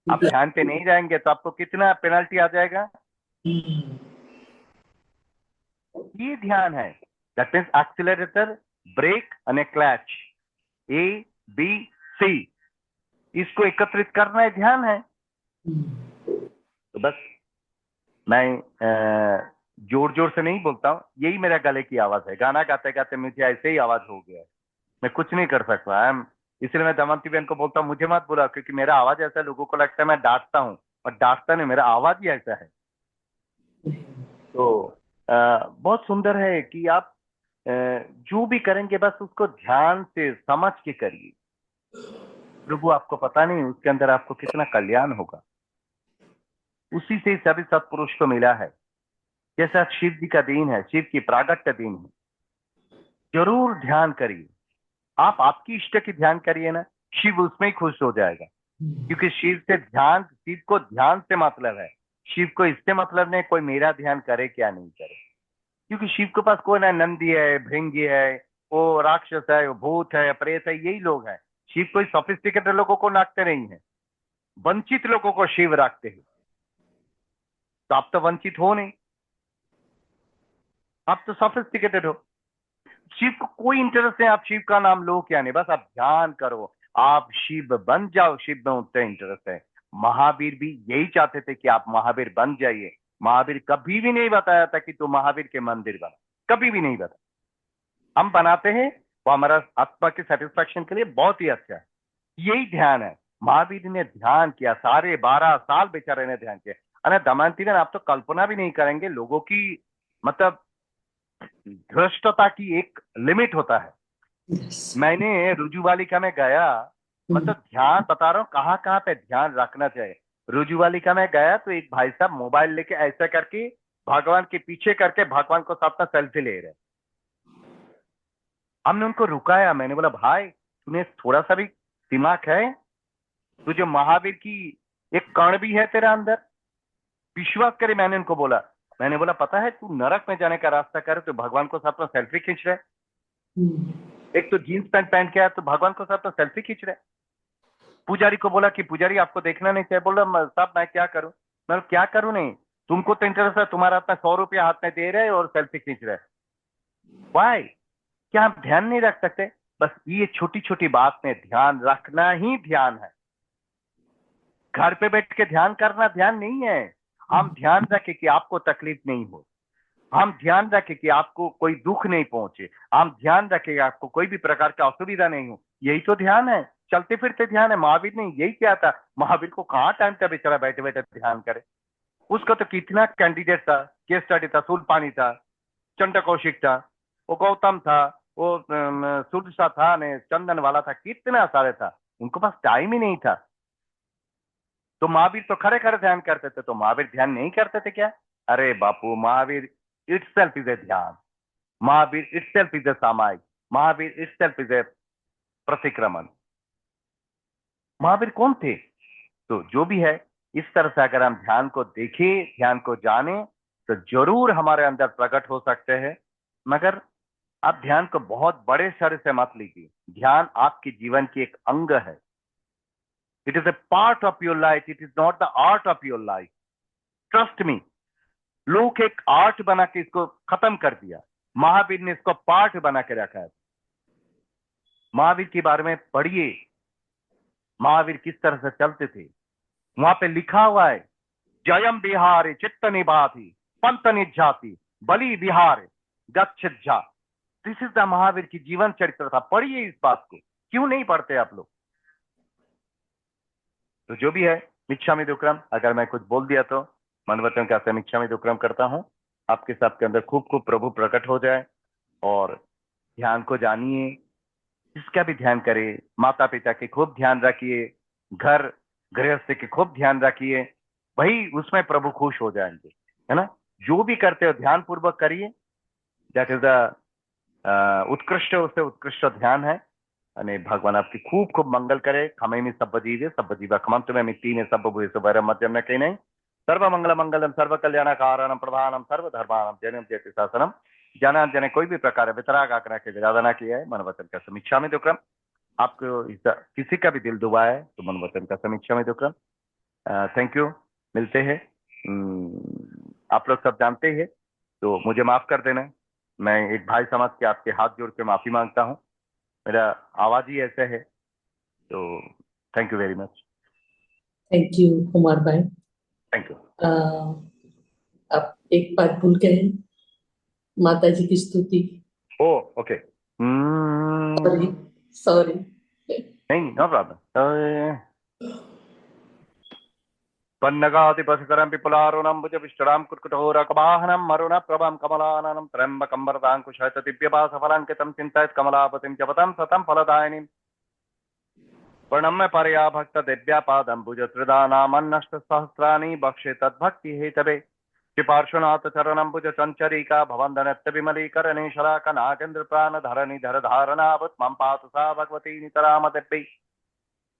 आप ध्यान पे नहीं जाएंगे तो आपको कितना पेनल्टी आ जाएगा। ये ध्यान है। दैट मीन्स एक्सीलरेटर, ब्रेक और क्लच, ए बी सी, इसको एकत्रित करना है, ध्यान है। तो बस मैं जोर जोर से नहीं बोलता हूँ, यही मेरा गले की आवाज है। गाना गाते गाते मुझे ऐसे ही आवाज हो गया है, मैं कुछ नहीं कर सकता। आई एम, इसलिए मैं दमयंती बहन को बोलता हूँ मुझे मत बुला, क्योंकि मेरा आवाज ऐसा है, लोगों को लगता है मैं डांटता हूँ, और डांटता नहीं, मेरा आवाज ही ऐसा है। तो बहुत सुंदर है कि आप जो भी करेंगे बस उसको ध्यान से समझ के करिए। प्रभु आपको पता नहीं उसके अंदर आपको कितना कल्याण होगा। उसी से सभी सत्पुरुष को मिला है। जैसा शिव जी का दिन है, शिव की प्रागट्य दिन है, जरूर ध्यान करिए। आप आपकी इष्ट की ध्यान करिए ना, शिव उसमें ही खुश हो जाएगा। क्योंकि शिव से ध्यान, शिव को ध्यान से मतलब है, शिव को इससे मतलब नहीं कोई मेरा ध्यान करे क्या नहीं करे। क्योंकि शिव के पास कोई ना नंदी है, भृंगी है, वो राक्षस है, वो भूत है, प्रेत है, यही लोग हैं। शिव कोई सोफिस्टिकेटेड लोगों को नाकते नहीं है, वंचित लोगों को शिव रखते हैं। तो आप तो वंचित हो नहीं, आप तो सोफिस्टिकेटेड हो। शिव को कोई इंटरेस्ट नहीं आप शिव का नाम लो क्या नहीं, बस आप ध्यान करो, आप शिव बन जाओ। शिव में उतना इंटरेस्ट है। महावीर भी यही चाहते थे कि आप महावीर बन जाइए। महावीर कभी भी नहीं बताया था कि तू महावीर के मंदिर बना, कभी भी नहीं बताया। हम बनाते हैं, वो हमारा आत्मा के सेटिस्फैक्शन के लिए बहुत ही अच्छा है। यही ध्यान है। महावीर ने ध्यान किया, सारे 12 साल बेचारे ने ध्यान किया। अरे दमयंती बहन, आप तो कल्पना भी नहीं करेंगे, लोगों की मतलब धृष्टता की एक लिमिट होता है। मैंने रुजुवालिका में गया, मतलब ध्यान बता रहा हूँ कहाँ कहाँ पे ध्यान रखना चाहिए। रुजुवालिका में गया तो एक भाई साहब मोबाइल लेके ऐसा करके भगवान के पीछे करके भगवान को साथ में सेल्फी ले रहे। हमने उनको रुकाया, मैंने बोला भाई तूने थोड़ा सा भी दिमाग है? तुझे महावीर की एक कण भी है तेरा अंदर? विश्वास करे, मैंने उनको बोला, मैंने बोला पता है तू नरक में जाने का रास्ता कर तो भगवान को साथ में सेल्फी खींच रहे। एक तो जीन्स पैंट पहन के आया तो भगवान को साथ में सेल्फी खींच रहे। पुजारी को बोला कि पुजारी आपको देखना नहीं चाहिए। बोला साहब मैं क्या करूं? मैं बोला, क्या करूं नहीं, तुमको तो इंटरेस्ट है, तुम्हारा हाथ में 100 रुपया हाथ में दे रहे और सेल्फी खींच रहे। वाई? क्या आप ध्यान नहीं रख सकते? बस ये छोटी छोटी बात में ध्यान रखना ही ध्यान है। घर पे बैठ के ध्यान करना ध्यान नहीं है। हम ध्यान रखें कि आपको तकलीफ नहीं हो, हम ध्यान रखें कि आपको कोई दुख नहीं पहुंचे, हम ध्यान रखें कि आपको कोई भी प्रकार का असुविधा नहीं हो। यही तो ध्यान है, चलते फिरते ध्यान है। महावीर ने यही किया था। महावीर को कहाँ टाइम था बेचारा बैठे बैठे ध्यान करे। उसका तो कितना कैंडिडेट था, केस स्टडी था, सूलपानी था, चंड कौशिक था, वो गौतम था, वो सुरसा था ने, चंदन वाला था, कितना सारे था। उनको पास टाइम ही नहीं था। तो महावीर तो खड़े खड़े ध्यान करते थे, तो महावीर ध्यान नहीं करते थे क्या? अरे बापू, महावीर इटसेल्फ इज ए ध्यान, महावीर इटसेल्फ इज ए सामायिक, महावीर इटसेल्फ इज ए प्रतिक्रमण। महावीर कौन थे? तो जो भी है, इस तरह से अगर हम ध्यान को देखें, ध्यान को जाने, तो जरूर हमारे अंदर प्रकट हो सकते हैं। मगर आप ध्यान को बहुत बड़े सर से मत लीजिए। ध्यान आपके जीवन की एक अंग है। It is a part of your life, it is not the art of your life. Trust me. लोग एक आर्ट बना के इसको खत्म कर दिया, महावीर ने इसको पार्ट बना के रखा है। महावीर के बारे में पढ़िए, महावीर किस तरह से चलते थे। वहां पे लिखा हुआ है, जयम बिहारी चित्त निभाती पंत निजाति बलि बिहार गच्छा। दिस इज द महावीर की जीवन चरित्र था। पढ़िए इस बात को, क्यों नहीं पढ़ते आप लोग? तो जो भी है, मिच्छामि दुक्कड़म। अगर मैं कुछ बोल दिया तो मन वचन का से मिच्छामि दुक्कड़म करता हूँ। आपके सबके अंदर खूब खूब प्रभु प्रकट हो जाए, और ध्यान को जानिए, जिसका भी ध्यान करे। माता पिता के खूब ध्यान रखिए, घर गृहस्थ के खूब ध्यान रखिए, भाई उसमें प्रभु खुश हो जाएंगे, है ना। जो भी करते हो ध्यान पूर्वक करिए। दैट इज द उत्कृष्ट, उससे उत्कृष्ट ध्यान है। અને ભગવાન આપકી ખૂબ ખૂબ મંગલ કરે. ખમૈમી સબ્બ જીવે સબ્બ જીવા ખમમ તમે મિત્તીને સબ્બ ભૂય સુવરમ મધ્યમ ને કઈ નહીં. સર્વ મંગલ મંગલમ સર્વ કલ્યાણ કાरणम प्रधानम सर्व धर्मानम जन्म जयति शासनम जाना जने कोई भी प्रकार वितराग आकर के विराधना किया है मन वचन का समीक्षा में दुक्रम. आपको किसी का भी दिल दुबा है तो मन वचन का समीक्षा में दुक्रम. Thank you. मिलते हैं. आप लोग सब जानते हैं तो मुझे माफ कर देना. मैं एक भाई समझ के आपके हाथ जोड़ के माफी मांगता हूँ. मेरा आवाज ही ऐसे है तो thank you very much. Thank you Kumar भाई. Thank you. आप एक बात भूल गए हैं, माता जी की स्तुति. ओ ओके. Sorry sorry. नहीं नो प्रॉब्लम. पन्नगातिपशुकरं पिपुलारुणं भुजविष्टरां कुर्कुटहोरकवाहनं मरुण प्रभं कमलाननं त्र्यम्बकं वरदाङ्कुशयत दिव्यवासफलाङ्कितं चिन्तयत् कमलापतिं जपतं सतं फलदायिनीं. प्रणम्य परया भक्त दिव्यापादं भुजत्रिदानामन्नष्टसहस्राणि बक्षे तद्भक्ति हेतवे. श्रीपार्श्वनाथ चरणं भुज चञ्चरीका भवन्दनत्य विमलीकरणे शलाका नागेन्द्र प्राण धरणी धर धारणावत् मम पातु सा भगवती नितरामदिव्यै.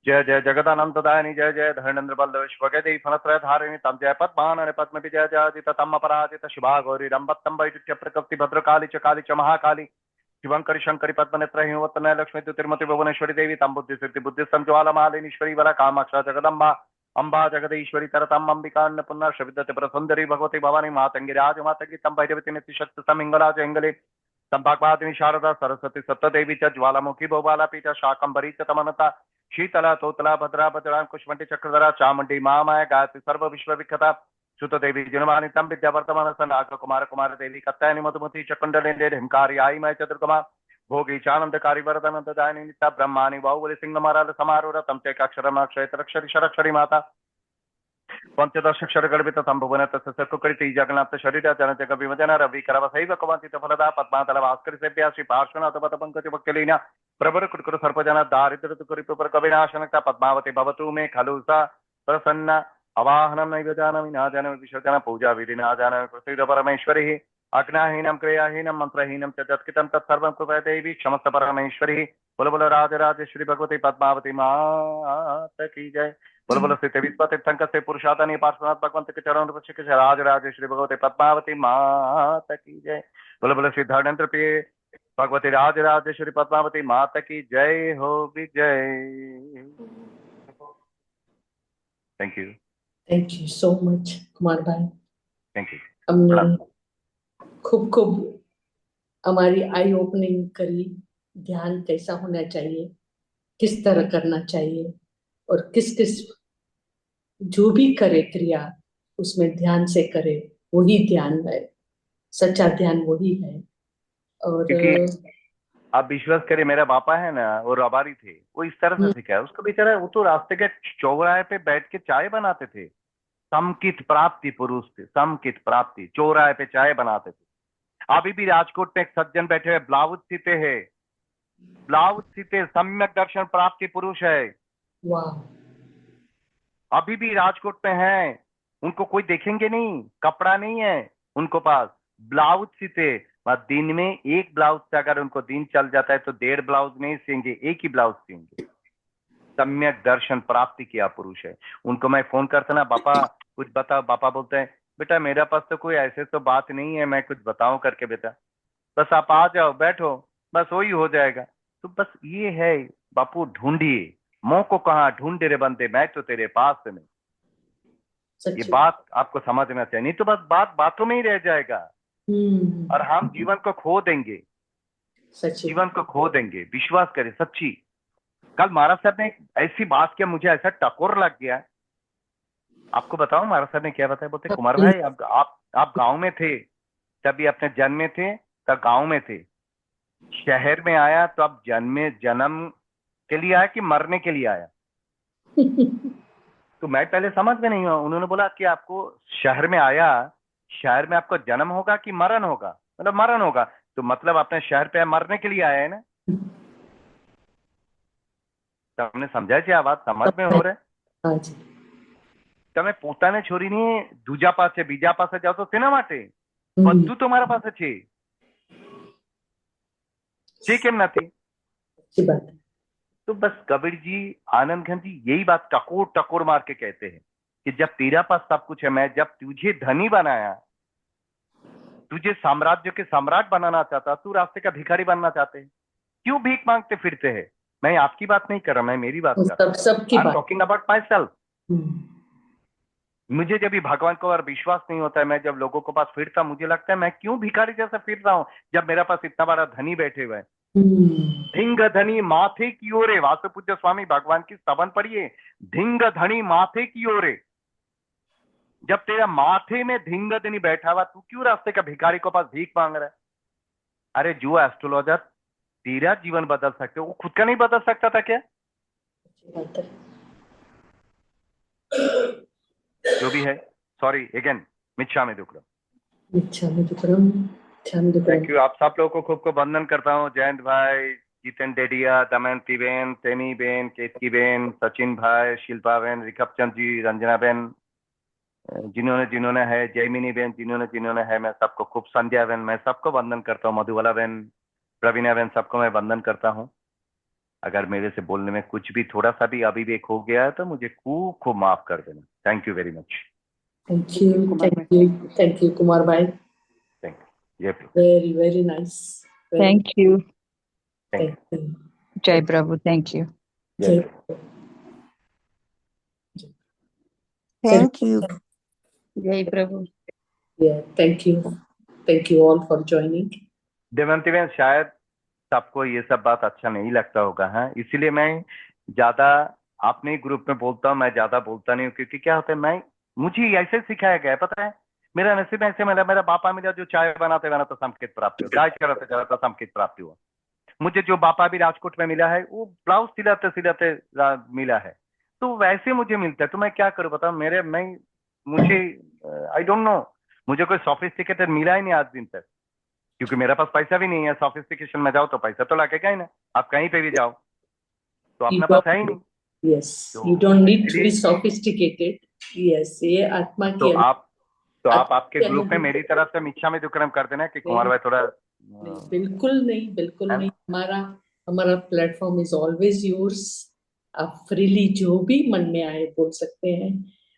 जय जय जगदानंददायिनी जय जय धरणेन्द्र बल्लभ विश्वगदे फलत्रय धारिणी तम जय पद्मानने पद्म विजय जयाजित तम अपराजित शिवा गौरी रंबत्तम वैद्य प्रकृति भद्रकाली च महाकाली शिवंकरी शंकरी पद्मनेत्र हिमवत्तन लक्ष्मी तिरुमति भुवनेश्वरी देवी तम बुद्धि सिद्धि बुद्धि संज्वाला मालिनीश्वरी वरा कामाक्षा जगदम्बा अंबा जगदीश्वरी तरतम अंबिका अन्नपूर्णा शविद्यते प्रसुंदरी भगवती भवानी मातंगी राज मातंगी तम भैरवती नित्य शक्ति तम इंगलाज इंगले संभागवादिनी शारदा सरस्वती सप्तदेवी च ज्वालामुखी भोबाला पीठ शाकंभरी च तमनता शीतला तोतला भद्रा भद्रा कुष्मंडी चक्रधरा चामुंडी महामाया गायत्री सर्व विश्व विख्याता सुत देवी जिनवानी तम विद्यावर्तमान नाग कुमार कुमार देवी कत्यायनी मधुमती चकुंडलिंदे हिमकारी आई मय चतुर्गमा भोगी चानंदकारी वरदानंद दायिनी नित्या ब्रह्मानी बाहुबली सिंह महाराज समारूढ़ तम चैकाक्षरम अक्षयतरक्षरी शरक्षरी माता पंचदशक्षर गर्भित संभुवन तत्सकुकृति जगन्नाथ शरीर जन जग विमजन रवि करवसैव कवंचित फलदा पद्मातल भास्कर सेव्या श्री पार्श्वनाथ पद पंकज वक्कलीना प्रवर कुटकुर सर्पजन दारिद्र तुकुरिपुर कविनाशनता पद्मावती भवतु मे खलु सा प्रसन्न अवाहनम नैव जानमि न जानमि विसर्जन पूजा विधि न जानमि प्रसीद परमेश्वरी. अज्ञाहीनम क्रियाहीनम मंत्रहीनम च तत्कितं तत्सर्वं कृपया देवी क्षमस्व परमेश्वरी. बोलो बोलो राजराजेश्वरी भगवती पद्मावती मात की जय. बोलो बोलो श्री विस्पति संकट से पुरुषातनी पार्श्वनाथ भगवंत के चरण के राजराजेश्वरी भगवती पद्मावती मात की जय. बोलो बोलो श्री धर्मेंद्र प्रिय भगवती राजराजेश्वरी पद्मावती माता की जय हो विजय. Thank you. Thank you so much Kumar भाई. Thank you. हमने खूब खूब हमारी आई ओपनिंग करी. ध्यान कैसा होना चाहिए, किस तरह करना चाहिए और किस किस जो भी करे क्रिया उसमें ध्यान से करे. वही ध्यान है, सच्चा ध्यान वही है. और आप विश्वास करिए मेरा पापा है ना वो रबारी थे. वो इस तरह से सीखा है. उसको बेचारा वो तो रास्ते के चौराहे पे बैठ के चाय बनाते थे. समकित प्राप्ति पुरुष थे. समकित प्राप्ति चौराहे पे चाय बनाते थे. अभी भी राजकोट में एक सज्जन बैठे हुए ब्लाउज सीते हैं. ब्लाउज सीते सम्यक दर्शन प्राप्ति पुरुष है. वाह. अभी भी राजकोट में है. उनको कोई देखेंगे नहीं. कपड़ा नहीं है उनको पास. ब्लाउज सीते. दिन में एक ब्लाउज से अगर उनको दिन चल जाता है तो 1.5 ब्लाउज नहीं सिएंगे, एक ही ब्लाउज सिएंगे. सम्यक दर्शन प्राप्ति किया पुरुष है. उनको मैं फोन करता ना, पापा कुछ बताओ. पापा बोलते हैं बेटा मेरे पास तो कोई ऐसे तो बात नहीं है मैं कुछ बताऊं करके. बेटा बस आप आ जाओ बैठो बस वही हो जाएगा. तो बस ये है बापू. ढूंढिए मोह को कहाँ ढूंढे रे बंदे मैं तो तेरे पास में. ये बात आपको समझना चाहिए. नहीं तो बस बातों में ही रह जाएगा और हम जीवन को खो देंगे. जीवन को खो देंगे. विश्वास करें सच्ची. कल महाराज साहब ने ऐसी बात किया मुझे ऐसा टकोर लग गया. आपको बताऊं महाराज साहब ने क्या बताया. बोलते कुमार भाई आप गांव में थे तभी अपने जन्म में थे तब गांव में थे. शहर में आया तो आप जन्म के लिए आया कि मरने के लिए आया. तो मैं पहले समझ में नहीं हुआ. उन्होंने बोला कि आपको शहर में आया, शहर में आपको जन्म होगा कि मरण होगा. मतलब मरण होगा तो मतलब अपने शहर पे मरने के लिए आया है ना. तो हमने समझा जी आवाज समझ में हो रहा है. તમે પોતાને છોડીને દૂજા પાસે બીજા પાસે જાઓ તો શેના માટે? બધું તમારા પાસે છે કેમ નથી? अच्छी बात है. तो बस कबीर जी, आनंद घन जी यही बात टकोर टकोर मार के कहते हैं कि जब तेरा पास सब कुछ है, मैं जब तुझे धनी बनाया, तुझे साम्राज्य के सम्राट बनाना चाहता, तू रास्ते का भिखारी बनना चाहते है, क्यों भीख मांगते फिरते हैं? मैं आपकी बात नहीं कर रहा, मैं मेरी बात कर रहा हूँ। सबकी आई एम बात। Talking about my self. मुझे जब भी भगवान को और विश्वास नहीं होता है, मैं जब लोगों के पास फिरता, मुझे लगता है मैं क्यों भिखारी जैसा फिर रहा हूँ जब मेरे पास इतना बड़ा धनी बैठे हुए हैं। धिंग धनी माथे की ओरे, वासु पूज्य स्वामी भगवान की स्तवन पढ़िए, धिंग धनी माथे की ओरे। जब तेरा माथे में धिंग धनी बैठा हुआ, तू क्यों रास्ते का भिखारी के पास भीख मांग रहा है? अरे जो एस्ट्रोलॉजर तेरा जीवन बदल सकते हो, वो खुद का नहीं बदल सकता था क्या? जो भी है, सॉरी अगेन, मिच्छामि दुक्कडम। Thank you. आप सब लोगों को खूब खूब वंदन करता हूँ। जयंत भाई, जीतन डेडिया, दमयंती बेन, तेनी बेन, केतकी बेन, सचिन भाई, शिल्पा बेन, रिकप चंद जी, रंजना बेन, जिन्होंने है, जयमिनी बेन, जिन्होंने है, मैं सबको खूब, संध्या बेन, मैं सबको वंदन करता हूँ। मधुबाला बेन, प्रवीणा बेन, सबको मैं वंदन करता हूँ। अगर मेरे से बोलने में कुछ भी थोड़ा सा भी अविवेक हो गया है तो मुझे खूब खूब माफ कर देना। Thank you very much. Thank you Kumar भाई। Thank you. Very very nice. Thank you. Thank you. जय प्रभु। Thank you. जय थैंक यू। जय प्रभु। Thank you all for joining. Devanti बहन, शायद सबको ये सब बात अच्छा नहीं लगता होगा, है, इसीलिए मैं ज्यादा अपने ग्रुप में बोलता हूँ, मैं ज्यादा बोलता नहीं हूँ, क्योंकि क्या होता है, मुझे ऐसे सिखाया गया है, पता है, मेरा नसीब ऐसे मिला, मेरा बापा मिला जो चाय बनाते बनाते संकेत प्राप्ति हो, चाय चढ़ाते संकेत प्राप्ति हुआ। मुझे जो बापा भी राजकोट में मिला है, वो ब्लाउज सिलाते सिलाते मिला है, तो वैसे मुझे मिलता है। तो मैं क्या करूँ बताओ, मुझे आई डोंट नो, मुझे कोई सोफिस्टिकेटेड मिला ही नहीं आज दिन तक, क्योंकि मेरे पास पैसा भी नहीं है। सोफिस्टिकेशन में जाओ तो पैसा तो लगेगा ही ना, आप कहीं पे भी जाओ तो अपने पास है ही नहीं। Yes, you don't need to be sophisticated. Yes, ये आत्मा तो की आप आपके ग्रुप में मेरी तरफ से मिच्छामि दुक्कडम कर देना कि कुमार भाई थोड़ा बिल्कुल नहीं। हमारा प्लेटफॉर्म इज ऑलवेज योर्स। आप फ्रीली जो भी मन में आए बोल सकते हैं,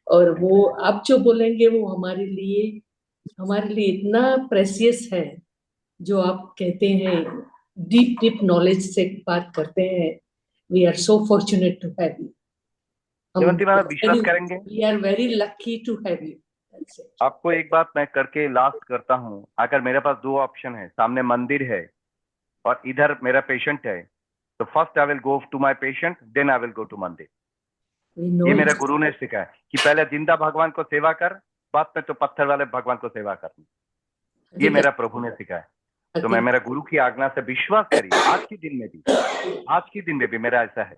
और वो आप जो बोलेंगे वो हमारे लिए इतना प्रेशियस है। जो आप कहते हैं, डीप नॉलेज से बात करते हैं। We are so fortunate to have you. विश्वास करेंगे, we are very lucky to have you. आपको एक बात मैं करके लास्ट करता हूँ। अगर मेरे पास दो ऑप्शन है, सामने मंदिर है और इधर मेरा पेशेंट है, तो first I will go to my patient, then I will go to mandir. ये मेरे गुरु ने सिखाया कि पहले जिंदा भगवान को सेवा कर, बाद में तो पत्थर वाले भगवान को सेवा करनी। ये मेरा प्रभु ने सिखाया। तो मैं मेरा गुरु की आज्ञा से, विश्वास करिए, आज के दिन में भी मेरा ऐसा है।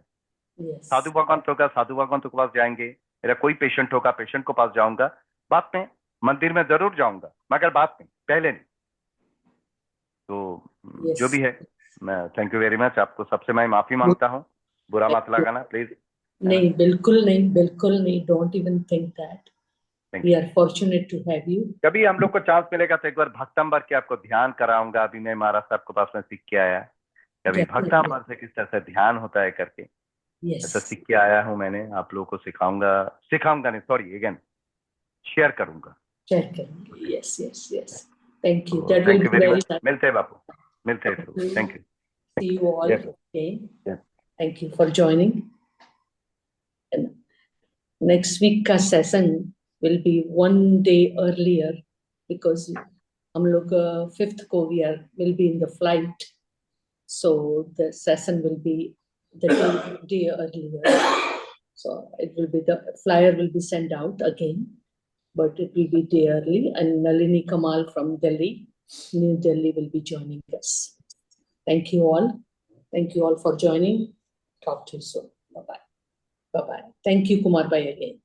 साधु भगवान होगा, साधु भगवान के पास जाएंगे, मेरा कोई पेशेंट होगा, पेशेंट को पास जाऊंगा, बाद में मंदिर में जरूर जाऊंगा, मगर बाद में, पहले नहीं। तो जो भी है, मैं थैंक यू वेरी मच। आपको सबसे मैं माफी मांगता हूँ, बुरा मत लगाना प्लीज। नहीं, बिल्कुल नहीं। Don't even think that. We are fortunate to have you. कभी हम लोग को चांस मिलेगा तो एक बार भक्तंबर के आपको ध्यान कराऊंगा। अभी मैं महाराज साहब के पास में सीख के आया, कभी भक्तंबर से किस तरह से ध्यान होता है करके ऐसा सीख के आया हूँ मैंने। आप लोगों को सिखाऊंगा नहीं, सॉरी अगेन, शेयर करूंगा। Yes. Thank you. Thank you very much. मिलते हैं बापू, मिलते हैं। Thank you. See you all again. Thank you for joining. And next week का session will be one day earlier because हम लोग 5th को will be in the flight, so the session will be the day earlier. So the flyer will be sent out again, but it will be day early. And Nalini Kamal from Delhi, New Delhi, will be joining us. Thank you all. Thank you all for joining. Talk to you soon. Bye-bye. Thank you, Kumar Bhai, again.